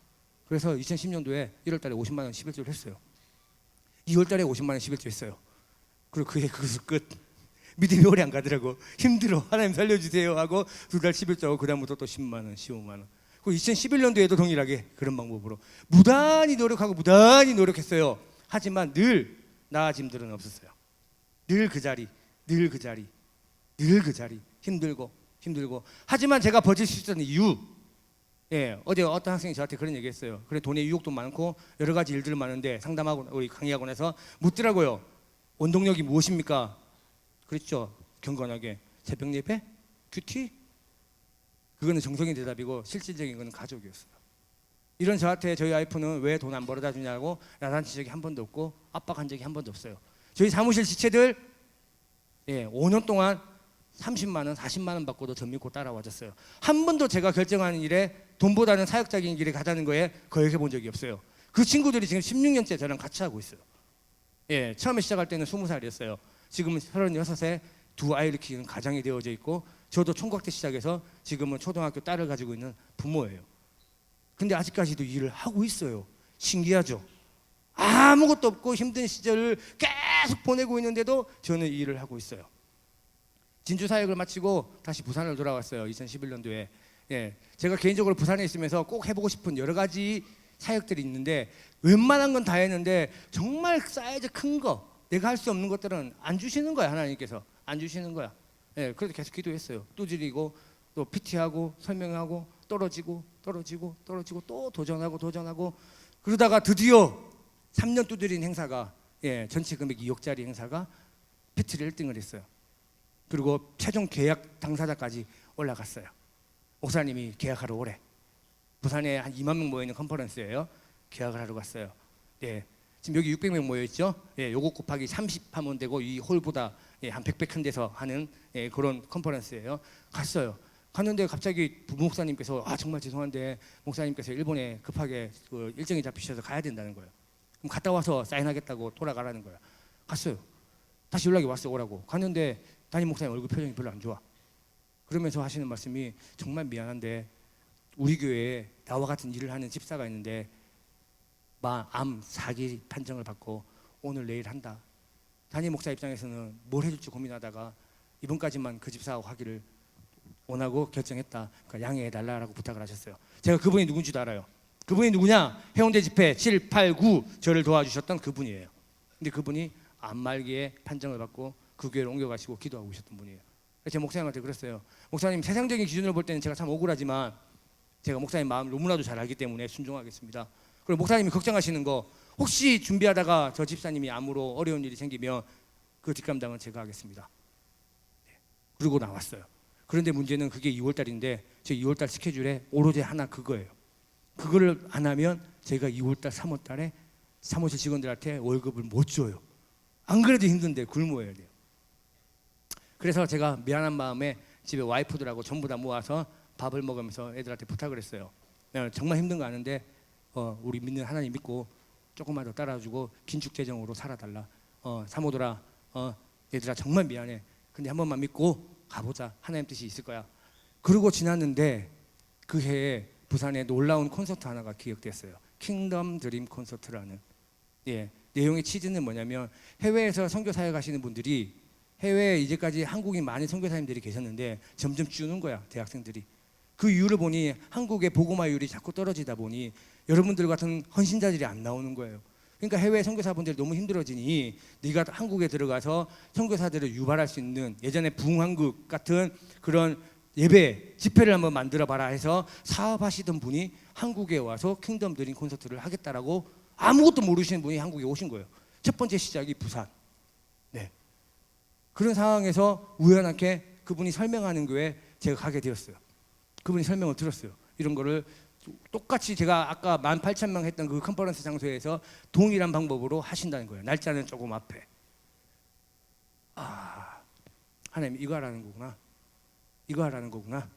그래서 2010년도에 1월 달에 50만 원 11조를 했어요. 2월 달에 50만 원 11조 했어요. 그리고 그게 그것을 끝. 믿음이 오래 안 가더라고. 힘들어. 하나님 살려주세요 하고 2달 11조 하고 그다음부터 또 10만 원, 15만 원. 그리고 2011년도에도 동일하게 그런 방법으로 무단히 노력했어요. 하지만 늘 나아짐들은 없었어요. 늘 그 자리. 힘들고. 하지만 제가 버틸 수 있었던 이유. 예, 어제 어떤 학생이 저한테 그런 얘기했어요. 그래, 돈의 유혹도 많고 여러 가지 일들 많은데 상담하고 우리 강의하고 나서 묻더라고요. 원동력이 무엇입니까? 그렇죠. 경건하게 새벽 예배, 큐티. 그거는 정석인 대답이고 실질적인 거는 가족이었어요. 이런 저한테 저희 와이프는 왜 돈 안 벌어다 주냐고 야단친 적이 한 번도 없고 압박한 적이 한 번도 없어요. 저희 사무실 지체들 5년 동안 30만 원, 40만 원 받고도 전 믿고 따라와줬어요. 한 번도 제가 결정하는 일에 돈보다는 사역적인 길에 가자는 거에 거역해 본 적이 없어요. 그 친구들이 지금 16년째 저랑 같이 하고 있어요. 예, 처음에 시작할 때는 20살이었어요. 지금은 36에 두 아이를 키우는 가장이 되어져 있고, 저도 총각 때 시작해서 지금은 초등학교 딸을 가지고 있는 부모예요. 근데 아직까지도 일을 하고 있어요. 신기하죠? 아무것도 없고 힘든 시절을 계속 보내고 있는데도 저는 이 일을 하고 있어요. 진주 사역을 마치고 다시 부산을 돌아왔어요. 2011년도에. 예, 제가 개인적으로 부산에 있으면서 꼭 해보고 싶은 여러 가지 사역들이 있는데, 웬만한 건 다 했는데 정말 사이즈 큰 거, 내가 할 수 없는 것들은 안 주시는 거야. 하나님께서 안 주시는 거야. 예, 그래서 계속 기도했어요. 두드리고 또 PT하고 설명하고 떨어지고 또 도전하고 그러다가 드디어 3년 두드린 행사가, 예, 전체 금액 2억짜리 행사가 PT를 1등을 했어요. 그리고 최종 계약 당사자까지 올라갔어요. 목사님이 계약하러 오래. 부산에 한 2만 명 모여 있는 컨퍼런스예요. 계약을 하러 갔어요. 예, 지금 여기 600명 모여 있죠. 예, 요거 곱하기 30 하면 되고, 이 홀보다 예, 한 100배 큰 데서 하는 예, 그런 컨퍼런스예요. 갔어요. 갔는데 갑자기 부목사님께서 정말 죄송한데 목사님께서 일본에 급하게 그 일정이 잡히셔서 가야 된다는 거예요. 그럼 갔다 와서 사인하겠다고 돌아가라는 거예요. 갔어요. 다시 연락이 왔어요. 오라고. 갔는데 담임 목사님 얼굴 표정이 별로 안 좋아. 그러면서 하시는 말씀이, 정말 미안한데 우리 교회에 나와 같은 일을 하는 집사가 있는데 암 4기 판정을 받고 오늘 내일 한다. 담임 목사 입장에서는 뭘 해줄지 고민하다가 이번까지만 그 집사하고 하기를 원하고 결정했다. 그러니까 양해해달라고 부탁을 하셨어요. 제가 그분이 누군지도 알아요. 그분이 누구냐? 해운대 집회 7, 8, 9 저를 도와주셨던 그분이에요. 근데 그분이 암말기에 판정을 받고 그 교회를 옮겨가시고 기도하고 계셨던 분이에요. 제가 목사님한테 그랬어요. 목사님, 세상적인 기준으로 볼 때는 제가 참 억울하지만 제가 목사님 마음을 너무나도 잘 알기 때문에 순종하겠습니다. 그리고 목사님이 걱정하시는 거, 혹시 준비하다가 저 집사님이 암으로 어려운 일이 생기면 그 뒷감당은 제가 하겠습니다. 그리고 나왔어요. 그런데 문제는 그게 2월달인데 제 2월달 스케줄에 오로지 하나 그거예요. 그거를 안 하면 제가 2월달, 3월달에 사무실 직원들한테 월급을 못 줘요. 안 그래도 힘든데 굶어야 돼요. 그래서 제가 미안한 마음에 집에 와이프들하고 전부 다 모아서 밥을 먹으면서 애들한테 부탁을 했어요. 정말 힘든 거 아는데 우리 믿는 하나님 믿고 조금만 더 따라주고 긴축 재정으로 살아달라. 사모들아, 얘들아 정말 미안해. 근데 한 번만 믿고 가보자. 하나님 뜻이 있을 거야. 그러고 지났는데 그 해에 부산에 놀라운 콘서트 하나가 기획됐어요. 킹덤 드림 콘서트라는. 예, 내용의 취지는 뭐냐면, 해외에서 선교 사역 하시는 분들이, 해외에 이제까지 한국인 많은 선교사님들이 계셨는데 점점 주는 거야, 대학생들이. 그 이유를 보니 한국의 복음화율이 자꾸 떨어지다 보니 여러분들 같은 헌신자들이 안 나오는 거예요. 그러니까 해외 선교사분들이 너무 힘들어지니 네가 한국에 들어가서 선교사들을 유발할 수 있는, 예전에 부흥한국 같은 그런 예배 집회를 한번 만들어 봐라 해서 사업하시던 분이 한국에 와서 킹덤 드림 콘서트를 하겠다라고 아무것도 모르시는 분이 한국에 오신 거예요. 첫 번째 시작이 부산. 네. 그런 상황에서 우연하게 그분이 설명하는 교회에 제가 가게 되었어요. 그분이 설명을 들었어요. 이런 거를 똑같이 제가 아까 18,000명 했던 그 컨퍼런스 장소에서 동일한 방법으로 하신다는 거예요. 날짜는 조금 앞에. 하나님 이거 하라는 거구나. 이거 하라는 거구나.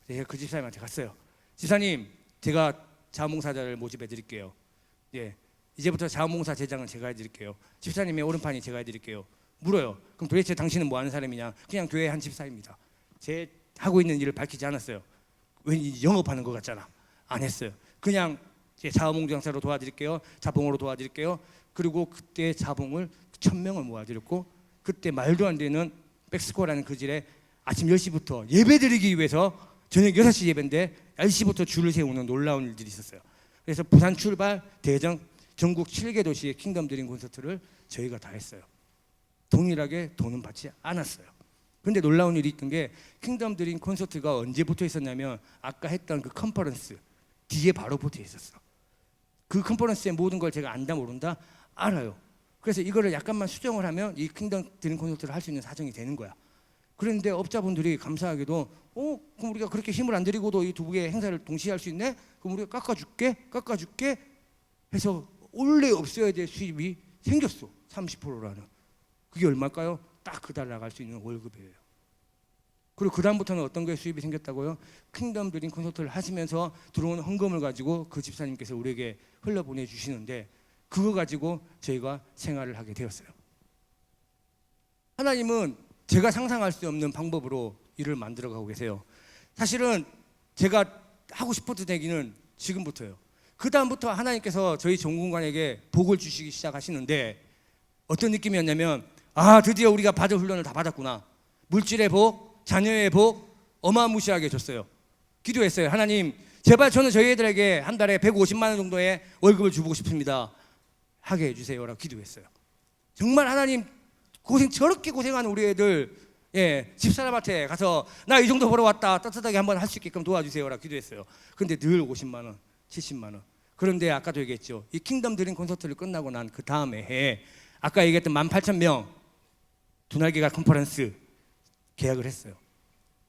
제가 그 집사님한테 갔어요. 집사님, 제가 자원봉사자를 모집해 드릴게요. 예, 이제부터 자원봉사 제장은 제가 해드릴게요. 집사님의 오른판이 제가 해드릴게요. 물어요. 그럼 도대체 당신은 뭐 하는 사람이냐? 그냥 교회 한 집사입니다. 제 하고 있는 일을 밝히지 않았어요. 왠지 영업하는 것 같잖아. 안 했어요. 그냥 제 자원봉사로 도와드릴게요. 자봉으로 도와드릴게요. 그리고 그때 자봉을 1,000명을 모아드렸고, 그때 말도 안 되는 백스코어라는 그 질에 아침 10시부터 예배드리기 위해서, 저녁 6시 예배인데 10시부터 줄을 세우는 놀라운 일들이 있었어요. 그래서 부산 출발, 대전, 전국 7개 도시의 킹덤 드림 콘서트를 저희가 다 했어요. 동일하게 돈은 받지 않았어요. 근데 놀라운 일이 있던 게, 킹덤 드림 콘서트가 언제 붙어 있었냐면 아까 했던 그 컨퍼런스 뒤에 바로 붙어 있었어. 그 컨퍼런스의 모든 걸 제가 안다 모른다? 알아요. 그래서 이거를 약간만 수정을 하면 이 킹덤 드림 콘서트를 할 수 있는 사정이 되는 거야. 그런데 업자분들이 감사하게도 그럼 우리가 그렇게 힘을 안 들이고도 이 두 개의 행사를 동시에 할 수 있네? 그럼 우리가 깎아줄게 해서 원래 없어야 될 수입이 생겼어. 30%라는. 그게 얼마일까요? 딱 그달 나갈 수 있는 월급이에요. 그리고 그 다음부터는 어떤 게 수입이 생겼다고요? 킹덤 드림 콘서트를 하시면서 들어오는 헌금을 가지고 그 집사님께서 우리에게 흘려보내 주시는데, 그거 가지고 저희가 생활을 하게 되었어요. 하나님은 제가 상상할 수 없는 방법으로 일을 만들어가고 계세요. 사실은 제가 하고 싶었던 얘기는 지금부터예요. 그 다음부터 하나님께서 저희 전공관에게 복을 주시기 시작하시는데 어떤 느낌이었냐면 드디어 우리가 받을 훈련을 다 받았구나. 물질의 복, 자녀의 복 어마무시하게 줬어요. 기도했어요. 하나님 제발 저는 저희 애들에게 한 달에 150만 원 정도의 월급을 주고 싶습니다. 하게 해주세요라고 기도했어요. 정말 하나님 저렇게 고생하는 우리 애들 집사람한테 가서 나 이 정도 벌어왔다 따뜻하게 한번 할 수 있게끔 도와주세요라고 기도했어요. 근데 늘 50만 원, 70만 원. 그런데 아까도 얘기했죠. 이 킹덤 드림 콘서트를 끝나고 난 그 다음에 해에 아까 얘기했던 18,000명 두날개가 컨퍼런스 계약을 했어요.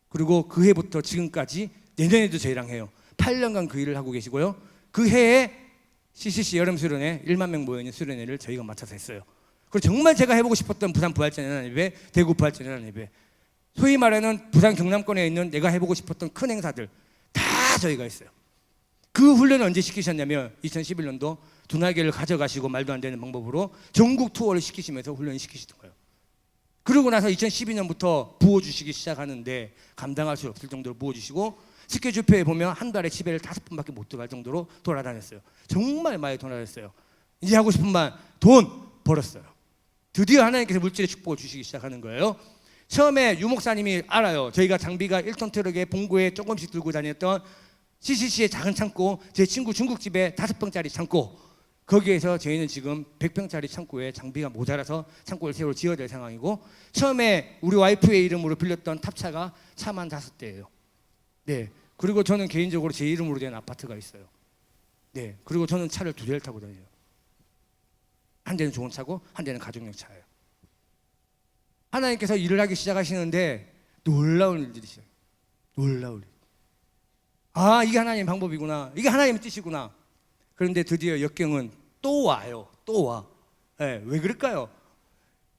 그리고 그 해부터 지금까지 내년에도 저희랑 해요. 8년간 그 일을 하고 계시고요. 그 해에 CCC 여름 수련회 1만 명 모여있는 수련회를 저희가 맡아서 했어요. 그리고 정말 제가 해보고 싶었던 부산 부활전이라는 예배, 대구 부활전이라는 예배, 소위 말하는 부산 경남권에 있는 내가 해보고 싶었던 큰 행사들 다 저희가 했어요. 그 훈련을 언제 시키셨냐면 2011년도 두날개를 가져가시고 말도 안 되는 방법으로 전국 투어를 시키시면서 훈련을 시키시던 거예요. 그러고 나서 2012년부터 부어주시기 시작하는데 감당할 수 없을 정도로 부어주시고 스케줄표에 보면 한 달에 집에를 5번밖에 못 들어갈 정도로 돌아다녔어요. 정말 많이 돌아다녔어요. 이제 하고 싶은 말 돈 벌었어요. 드디어 하나님께서 물질의 축복을 주시기 시작하는 거예요. 처음에 유 목사님이 알아요. 저희가 장비가 1톤 트럭에 봉고에 조금씩 들고 다녔던 CCC의 작은 창고, 제 친구 중국집에 5평짜리 창고, 거기에서 저희는 지금 100평짜리 창고에 장비가 모자라서 창고를 새로 지어야 될 상황이고, 처음에 우리 와이프의 이름으로 빌렸던 탑차가 차만 5대예요. 네. 그리고 저는 개인적으로 제 이름으로 된 아파트가 있어요. 네. 그리고 저는 차를 2대를 타고 다녀요. 한 대는 좋은 차고 한 대는 가족용 차예요. 하나님께서 일을 하기 시작하시는데 놀라운 일들이 있어요. 놀라운 일. 이게 하나님의 방법이구나. 이게 하나님의 뜻이구나. 그런데 드디어 역경은 또 와요. 또 와. 네, 왜 그럴까요?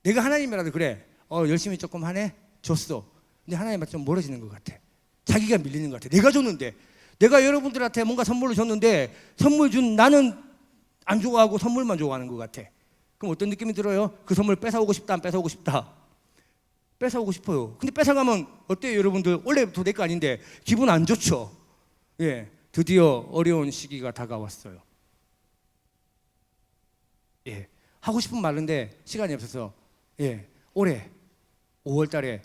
내가 하나님이라도 그래. 열심히 조금 하네? 줬어. 근데 하나님한테 좀 멀어지는 것 같아. 자기가 밀리는 것 같아. 내가 줬는데. 내가 여러분들한테 뭔가 선물을 줬는데 선물 준 나는 안 좋아하고 선물만 좋아하는 것 같아. 그럼 어떤 느낌이 들어요? 그 선물 뺏어오고 싶다, 안 뺏어오고 싶다? 뺏어오고 싶어요. 근데 뺏어가면 어때요, 여러분들? 원래부터 내 거 아닌데 기분 안 좋죠? 예, 드디어 어려운 시기가 다가왔어요. 예, 하고 싶은 말인데 시간이 없어서 올해 5월 달에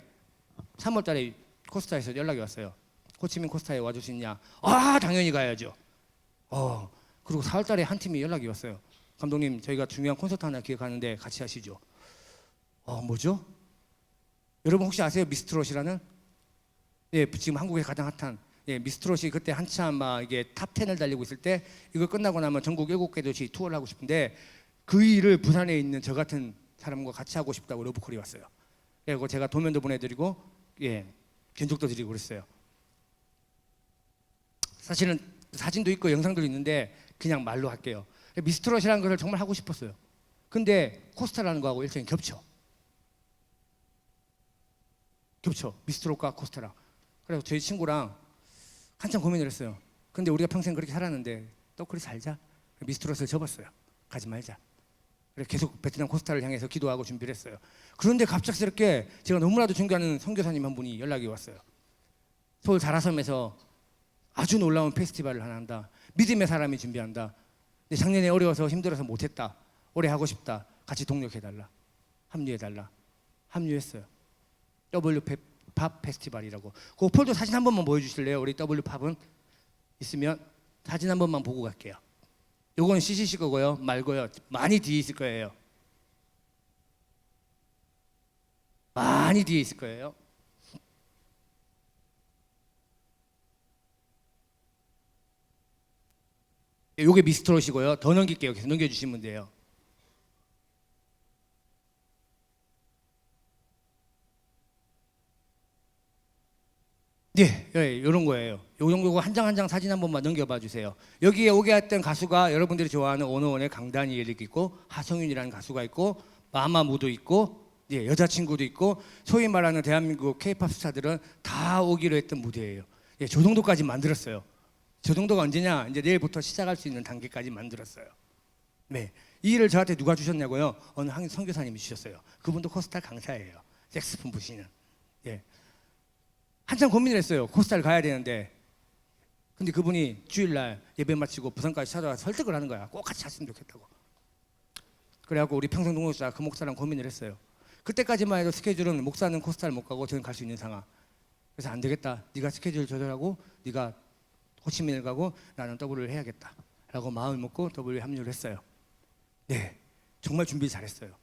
3월 달에 코스타에서 연락이 왔어요. 호치민 코스타에 와줄 수 있냐? 당연히 가야죠. 그리고 4월 달에 한 팀이 연락이 왔어요. 감독님, 저희가 중요한 콘서트 하나 기획하는데 같이 하시죠. 뭐죠? 여러분 혹시 아세요? 미스트롯이라는? 지금 한국에 가장 핫한 미스트롯이 그때 한참 막 이게 탑 10을 달리고 있을 때 이거 끝나고 나면 전국 7개 도시 투어를 하고 싶은데 그 일을 부산에 있는 저 같은 사람과 같이 하고 싶다고 러브콜이 왔어요. 그리고 제가 도면도 보내드리고 견적도 드리고 그랬어요. 사실은 사진도 있고 영상도 있는데 그냥 말로 할게요. 미스트롯이라는 것을 정말 하고 싶었어요. 근데 코스타라는 거하고 일정이 겹쳐. 미스트롯과 코스타랑. 그래서 저희 친구랑 한참 고민을 했어요. 근데 우리가 평생 그렇게 살았는데 또 그렇게 살자. 미스트롯을 접었어요. 가지 말자. 그래서 계속 베트남 코스타를 향해서 기도하고 준비를 했어요. 그런데 갑작스럽게 제가 너무나도 존경하는 선교사님 한 분이 연락이 왔어요. 서울 자라섬에서 아주 놀라운 페스티벌을 하나 한다. 믿음의 사람이 준비한다. 근데 작년에 어려워서 힘들어서 못했다. 올해 하고 싶다. 같이 동력해달라. 합류해달라. 합류했어요. W팝 페스티벌이라고. 그 폴더 사진 한 번만 보여주실래요? 우리 W팝은 있으면 사진 한 번만 보고 갈게요. 요건 CCC 거고요. 말고요. 많이 뒤에 있을 거예요. 많이 뒤에 있을 거예요. 요게 미스트롯이고요. 더 넘길게요. 계속 넘겨주시면 돼요. 이런 거예요. 요 정도고 한 장 한 장 사진 한 번만 넘겨봐 주세요. 여기에 오게 했던 가수가 여러분들이 좋아하는 오너원의 강다니엘이 있고 하성윤이라는 가수가 있고 마마무도 있고 여자친구도 있고 소위 말하는 대한민국 K-팝 스타들은 다 오기로 했던 무대예요. 저 정도까지 만들었어요. 저 정도가 언제냐? 이제 내일부터 시작할 수 있는 단계까지 만들었어요. 이 일을 저한테 누가 주셨냐고요? 어느 한 선교사님이 주셨어요. 그분도 코스탈 강사예요. 색스폰 부시는. 예. 한참 고민을 했어요. 코스탈 가야 되는데. 근데 그분이 주일날 예배 마치고 부산까지 찾아와서 설득을 하는 거야. 꼭 같이 갔으면 좋겠다고. 그래갖고 우리 평생동역자 그 목사랑 고민을 했어요. 그때까지만 해도 스케줄은 목사는 코스탈 못 가고 저는 갈 수 있는 상황. 그래서 안 되겠다. 네가 스케줄 조절하고 네가 호치민을 가고 나는 W를 해야겠다. 라고 마음을 먹고 W에 합류를 했어요. 네, 정말 준비 잘했어요.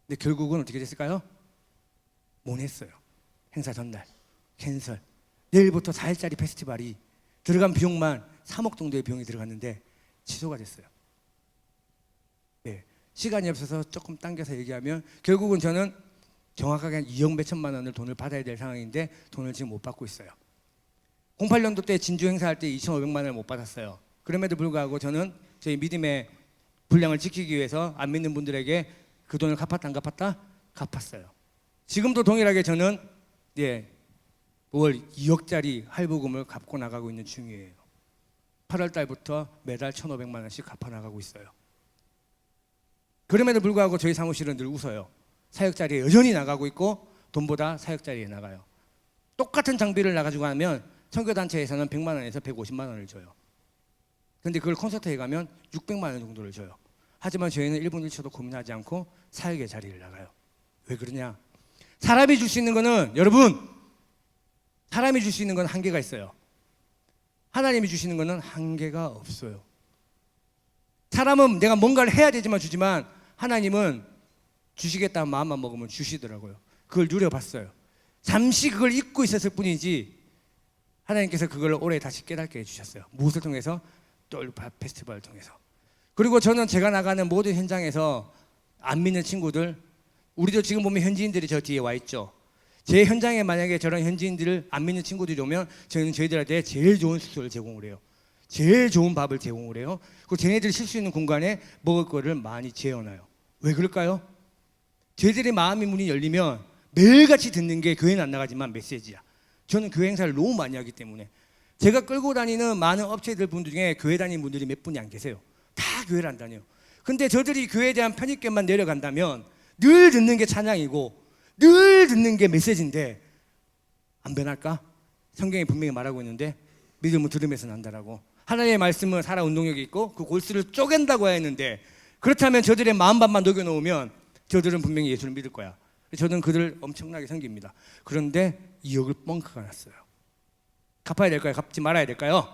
근데 결국은 어떻게 됐을까요? 못 했어요. 행사 전날 캔슬. 내일부터 4일짜리 페스티벌이 들어간 비용만 3억 정도의 비용이 들어갔는데 취소가 됐어요. 네, 시간이 없어서 조금 당겨서 얘기하면 결국은 저는 정확하게 한 2억 몇천만 원을 돈을 받아야 될 상황인데 돈을 지금 못 받고 있어요. 08년도 때 진주 행사할 때 2,500만 원을 못 받았어요. 그럼에도 불구하고 저는 저희 믿음의 분량을 지키기 위해서 안 믿는 분들에게 그 돈을 갚았다 안 갚았다? 갚았어요. 지금도 동일하게 저는 5월 2억짜리 할부금을 갚고 나가고 있는 중이에요. 8월 달부터 매달 1,500만 원씩 갚아 나가고 있어요. 그럼에도 불구하고 저희 사무실은 늘 웃어요. 사역자리에 여전히 나가고 있고 돈보다 사역자리에 나가요. 똑같은 장비를 나가지고 하면 선교단체에서는 100만 원에서 150만 원을 줘요. 근데 그걸 콘서트에 가면 600만 원 정도를 줘요. 하지만 저희는 1분 1초도 고민하지 않고 사역의 자리를 나가요. 왜 그러냐? 사람이 줄 수 있는 거는 여러분, 사람이 줄 수 있는 건 한계가 있어요. 하나님이 주시는 거는 한계가 없어요. 사람은 내가 뭔가를 해야 되지만 주지만 하나님은 주시겠다는 마음만 먹으면 주시더라고요. 그걸 누려봤어요. 잠시 그걸 잊고 있었을 뿐이지 하나님께서 그걸 올해 다시 깨닫게 해주셨어요. 무엇을 통해서? 똘파 페스티벌을 통해서. 그리고 저는 제가 나가는 모든 현장에서 안 믿는 친구들, 우리도 지금 보면 현지인들이 저 뒤에 와 있죠. 제 현장에 만약에 저런 현지인들을 안 믿는 친구들이 오면 저희는 저희들한테 제일 좋은 숙소를 제공을 해요. 제일 좋은 밥을 제공을 해요. 그리고 쟤네들이 쉴 수 있는 공간에 먹을 거를 많이 재워놔요. 왜 그럴까요? 저희들의 마음의 문이 열리면 매일같이 듣는 게 교회는 안 나가지만 메시지야. 저는 교회 행사를 너무 많이 하기 때문에 제가 끌고 다니는 많은 업체들 분들 중에 교회 다니는 분들이 몇 분이 안 계세요. 다 교회를 안 다녀요. 근데 저들이 교회에 대한 편입견만 내려간다면 늘 듣는 게 찬양이고 늘 듣는 게 메시지인데 안 변할까? 성경이 분명히 말하고 있는데 믿음은 들음에서 난다라고. 하나님의 말씀은 살아 운동력이 있고 그 골수를 쪼갠다고 했는데 그렇다면 저들의 마음밭만 녹여놓으면 저들은 분명히 예수를 믿을 거야. 저는 그들을 엄청나게 섬깁니다. 그런데 2억을 뻥크가 났어요. 갚아야 될까요? 갚지 말아야 될까요?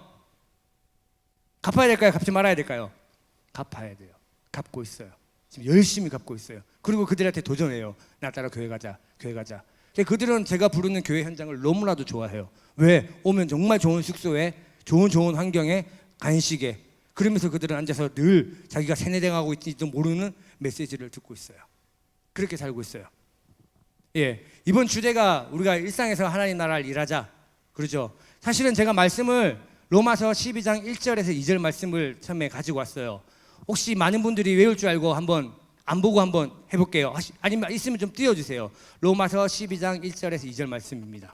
갚아야 될까요? 갚지 말아야 될까요? 갚아야 돼요. 갚고 있어요. 지금 열심히 갚고 있어요. 그리고 그들한테 도전해요. 나 따라 교회 가자, 교회 가자. 그들은 제가 부르는 교회 현장을 너무나도 좋아해요. 왜? 오면 정말 좋은 숙소에 좋은 환경에 간식에 그러면서 그들은 앉아서 늘 자기가 세뇌당하고 있지도 모르는 메시지를 듣고 있어요. 그렇게 살고 있어요. 예, 이번 주제가 우리가 일상에서 하나님 나라를 일하자 그러죠. 사실은 제가 말씀을 로마서 12장 1절에서 2절 말씀을 처음에 가지고 왔어요. 혹시 많은 분들이 외울 줄 알고 한번 안 보고 한번 해볼게요. 아니면 있으면 좀 띄워주세요. 로마서 12장 1절에서 2절 말씀입니다.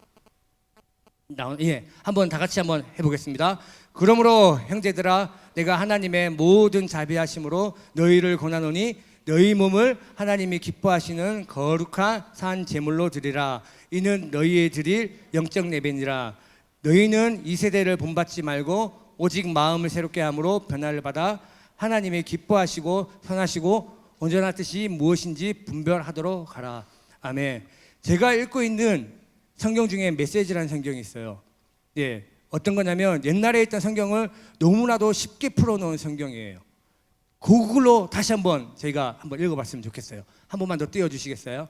한번 다 같이 한번 해보겠습니다. 그러므로 형제들아 내가 하나님의 모든 자비하심으로 너희를 권하노니 너희 몸을 하나님이 기뻐하시는 거룩한 산 제물로 드리라. 이는 너희의 드릴 영적 예배니라. 너희는 이 세대를 본받지 말고 오직 마음을 새롭게 함으로 변화를 받아 하나님이 기뻐하시고 선하시고 온전한 뜻이 무엇인지 분별하도록 하라. 아멘. 제가 읽고 있는 성경 중에 메시지라는 성경이 있어요. 예, 어떤 거냐면 옛날에 있던 성경을 너무나도 쉽게 풀어놓은 성경이에요. 그걸로 다시 한번 저희가 한번 읽어봤으면 좋겠어요. 한 번만 더 띄워주시겠어요?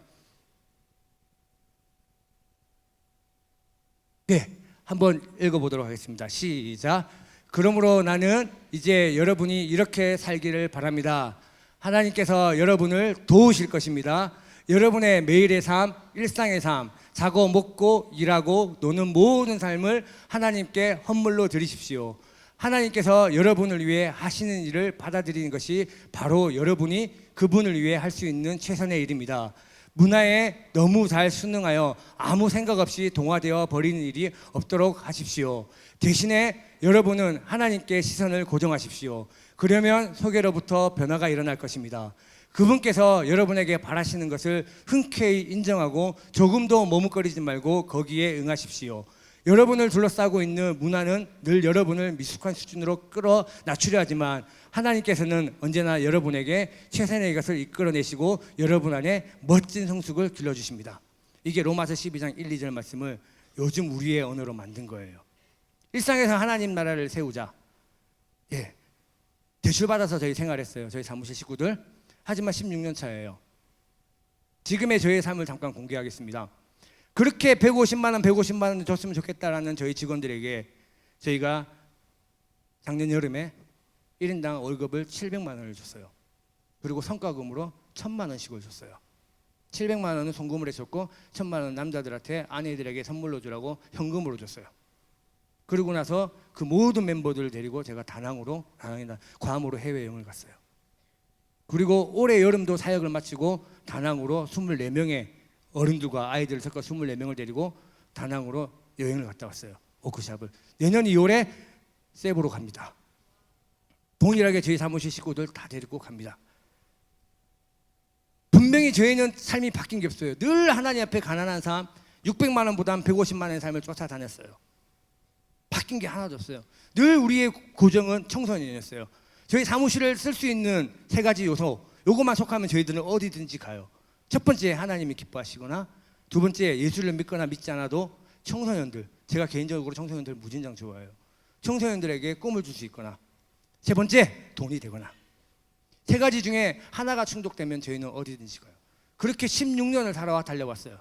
네, 한번 읽어보도록 하겠습니다. 시작. 그러므로 나는 이제 여러분이 이렇게 살기를 바랍니다. 하나님께서 여러분을 도우실 것입니다. 여러분의 매일의 삶, 일상의 삶, 자고 먹고 일하고 노는 모든 삶을 하나님께 헌물로 드리십시오. 하나님께서 여러분을 위해 하시는 일을 받아들이는 것이 바로 여러분이 그분을 위해 할 수 있는 최선의 일입니다. 문화에 너무 잘 순응하여 아무 생각 없이 동화되어 버리는 일이 없도록 하십시오. 대신에 여러분은 하나님께 시선을 고정하십시오. 그러면 속에로부터 변화가 일어날 것입니다. 그분께서 여러분에게 바라시는 것을 흔쾌히 인정하고 조금도 머뭇거리지 말고 거기에 응하십시오. 여러분을 둘러싸고 있는 문화는 늘 여러분을 미숙한 수준으로 끌어 낮추려 하지만 하나님께서는 언제나 여러분에게 최선의 것을 이끌어내시고 여러분 안에 멋진 성숙을 길러주십니다. 이게 로마서 12장 1, 2절 말씀을 요즘 우리의 언어로 만든 거예요. 일상에서 하나님 나라를 세우자. 예, 대출받아서 저희 생활했어요. 저희 사무실 식구들. 하지만 16년 차예요. 지금의 저의 삶을 잠깐 공개하겠습니다. 그렇게 150만 원 줬으면 좋겠다라는 저희 직원들에게 저희가 작년 여름에 1인당 월급을 700만 원을 줬어요. 그리고 성과금으로 1000만 원씩을 줬어요. 700만 원은 송금을 해줬고 1000만 원은 남자들한테 아내들에게 선물로 주라고 현금으로 줬어요. 그러고 나서 그 모든 멤버들을 데리고 제가 다낭으로 괌으로 해외여행을 갔어요. 그리고 올해 여름도 사역을 마치고 다낭으로 24명의 어른들과 아이들을 섞어 24명을 데리고 다낭으로 여행을 갔다 왔어요. 워크숍을. 내년 2월에 세부로 갑니다. 동일하게 저희 사무실 식구들 다 데리고 갑니다. 분명히 저희는 삶이 바뀐 게 없어요. 늘 하나님 앞에 가난한 삶, 600만 원보다는 150만 원의 삶을 쫓아다녔어요. 바뀐 게 하나도 없어요. 늘 우리의 고정은 청소년이었어요. 저희 사무실을 쓸 수 있는 3가지 요소, 요것만 속하면 저희들은 어디든지 가요. 첫 번째, 하나님이 기뻐하시거나, 두 번째, 예수를 믿거나 믿지 않아도 청소년들, 제가 개인적으로 청소년들 무진장 좋아해요. 청소년들에게 꿈을 줄 수 있거나, 세 번째, 돈이 되거나. 3가지 중에 하나가 충족되면 저희는 어디든지 가요. 그렇게 16년을 살아와 달려왔어요.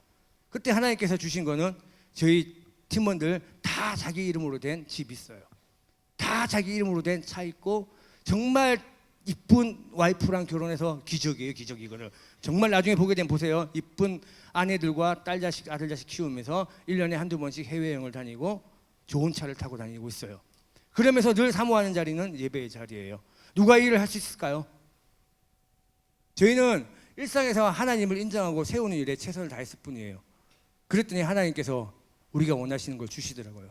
그때 하나님께서 주신 거는 저희 팀원들 다 자기 이름으로 된 집 있어요. 다 자기 이름으로 된 차 있고, 정말 이쁜 와이프랑 결혼해서 기적이에요. 기적. 이거를 정말 나중에 보게 되면 보세요. 이쁜 아내들과 딸 자식, 아들 자식 키우면서 1년에 한두 번씩 해외여행을 다니고 좋은 차를 타고 다니고 있어요. 그러면서 늘 사모하는 자리는 예배의 자리예요. 누가 이 일을 할 수 있을까요? 저희는 일상에서 하나님을 인정하고 세우는 일에 최선을 다했을 뿐이에요. 그랬더니 하나님께서 우리가 원하시는 걸 주시더라고요.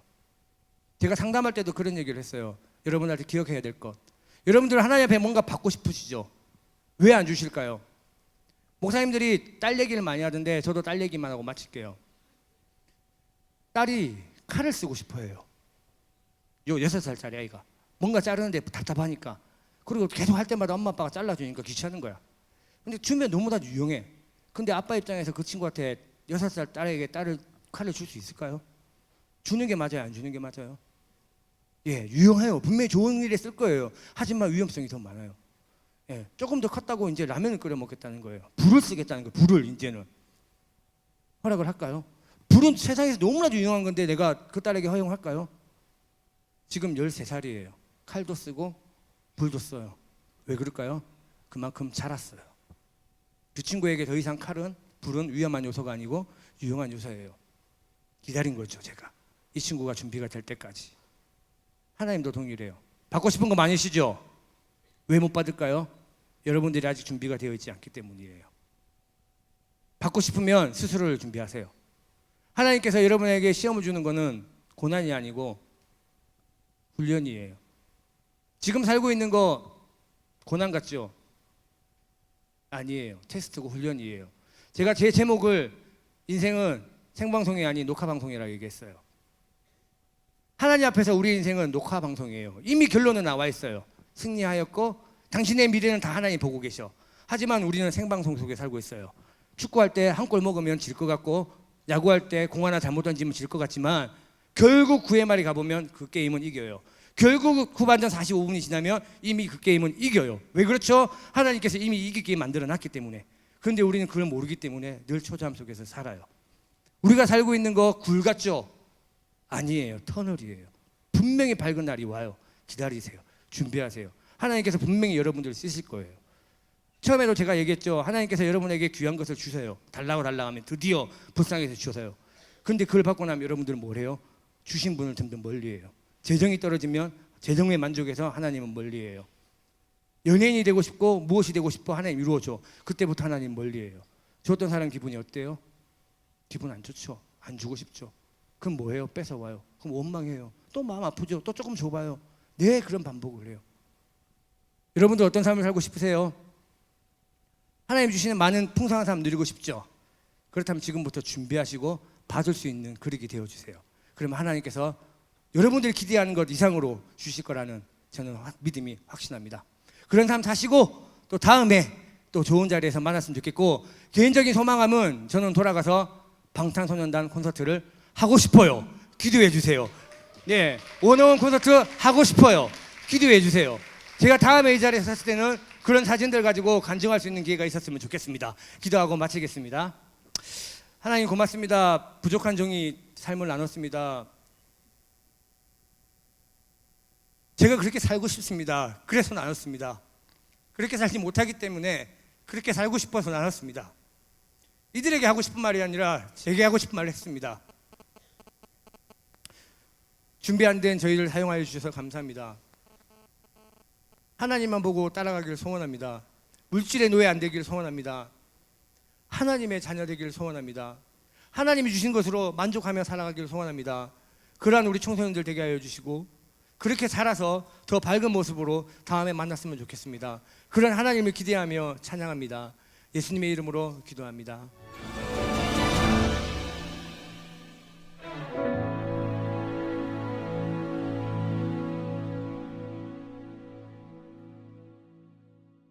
제가 상담할 때도 그런 얘기를 했어요. 여러분한테 기억해야 될 것. 여러분들 하나님 앞에 뭔가 받고 싶으시죠? 왜 안 주실까요? 목사님들이 딸 얘기를 많이 하던데 저도 딸 얘기만 하고 마칠게요. 딸이 칼을 쓰고 싶어 해요. 요 6살짜리 아이가. 뭔가 자르는데 답답하니까. 그리고 계속 할 때마다 엄마 아빠가 잘라주니까 귀찮은 거야. 근데 주면 너무나 유용해. 근데 아빠 입장에서 그 친구한테 6살 딸에게 칼을 줄 수 있을까요? 주는 게 맞아요? 안 주는 게 맞아요? 예, 유용해요. 분명히 좋은 일에 쓸 거예요. 하지만 위험성이 더 많아요. 예, 조금 더 컸다고 이제 라면을 끓여 먹겠다는 거예요. 불을 쓰겠다는 거예요. 불을 이제는. 허락을 할까요? 불은 세상에서 너무나도 유용한 건데 내가 그 딸에게 허용할까요? 지금 13살이에요. 칼도 쓰고 불도 써요. 왜 그럴까요? 그만큼 자랐어요. 그 친구에게 더 이상 불은 위험한 요소가 아니고 유용한 요소예요. 기다린 거죠, 제가. 이 친구가 준비가 될 때까지. 하나님도 동일해요. 받고 싶은 거 많으시죠? 왜 못 받을까요? 여러분들이 아직 준비가 되어 있지 않기 때문이에요. 받고 싶으면 스스로를 준비하세요. 하나님께서 여러분에게 시험을 주는 거는 고난이 아니고 훈련이에요. 지금 살고 있는 거 고난 같죠? 아니에요. 테스트고 훈련이에요. 제가 제 제목을 인생은 생방송이 아닌 녹화방송이라고 얘기했어요. 하나님 앞에서 우리 인생은 녹화방송이에요. 이미 결론은 나와 있어요. 승리하였고 당신의 미래는 다 하나님 보고 계셔. 하지만 우리는 생방송 속에 살고 있어요. 축구할 때 한 골 먹으면 질 것 같고, 야구할 때 공 하나 잘못 던지면 질 것 같지만 결국 9회 말에 가보면 그 게임은 이겨요. 결국 후반전 45분이 지나면 이미 그 게임은 이겨요. 왜 그렇죠? 하나님께서 이미 이기게 만들어놨기 때문에. 그런데 우리는 그걸 모르기 때문에 늘 초조함 속에서 살아요. 우리가 살고 있는 거 굴 같죠? 아니에요. 터널이에요. 분명히 밝은 날이 와요. 기다리세요. 준비하세요. 하나님께서 분명히 여러분들을 쓰실 거예요. 처음에도 제가 얘기했죠. 하나님께서 여러분에게 귀한 것을 주세요. 달라고 하면 드디어 불쌍해서 주셔서요. 근데 그걸 받고 나면 여러분들은 뭘 해요? 주신 분을 점점 멀리해요. 재정이 떨어지면 재정에 만족해서 하나님은 멀리해요. 연예인이 되고 싶고 무엇이 되고 싶어 하나님 이루어줘. 그때부터 하나님 멀리해요. 줬던 사람 기분이 어때요? 기분 안 좋죠. 안 주고 싶죠. 그럼 뭐해요? 뺏어와요. 그럼 원망해요. 또 마음 아프죠. 또 조금 줘봐요. 네, 그런 반복을 해요. 여러분들 어떤 삶을 살고 싶으세요? 하나님 주시는 많은 풍성한 삶 누리고 싶죠? 그렇다면 지금부터 준비하시고 받을 수 있는 그릇이 되어주세요. 그러면 하나님께서 여러분들이 기대하는 것 이상으로 주실 거라는 저는 믿음이 확신합니다. 그런 삶 사시고 또 다음에 또 좋은 자리에서 만났으면 좋겠고, 개인적인 소망함은 저는 돌아가서 방탄소년단 콘서트를 하고 싶어요. 기도해 주세요. 네, 원어원 콘서트 하고 싶어요. 기도해 주세요. 제가 다음에 이 자리에 섰을 때는 그런 사진들 가지고 간증할 수 있는 기회가 있었으면 좋겠습니다. 기도하고 마치겠습니다. 하나님 고맙습니다. 부족한 종이 삶을 나눴습니다. 제가 그렇게 살고 싶습니다. 그래서 나눴습니다. 그렇게 살지 못하기 때문에 그렇게 살고 싶어서 나눴습니다. 이들에게 하고 싶은 말이 아니라 제게 하고 싶은 말을 했습니다. 준비 안 된 저희를 사용하여 주셔서 감사합니다. 하나님만 보고 따라가기를 소원합니다. 물질의 노예 안 되기를 소원합니다. 하나님의 자녀 되기를 소원합니다. 하나님이 주신 것으로 만족하며 살아가기를 소원합니다. 그러한 우리 청소년들 되게 하여 주시고 그렇게 살아서 더 밝은 모습으로 다음에 만났으면 좋겠습니다. 그런 하나님을 기대하며 찬양합니다. 예수님의 이름으로 기도합니다.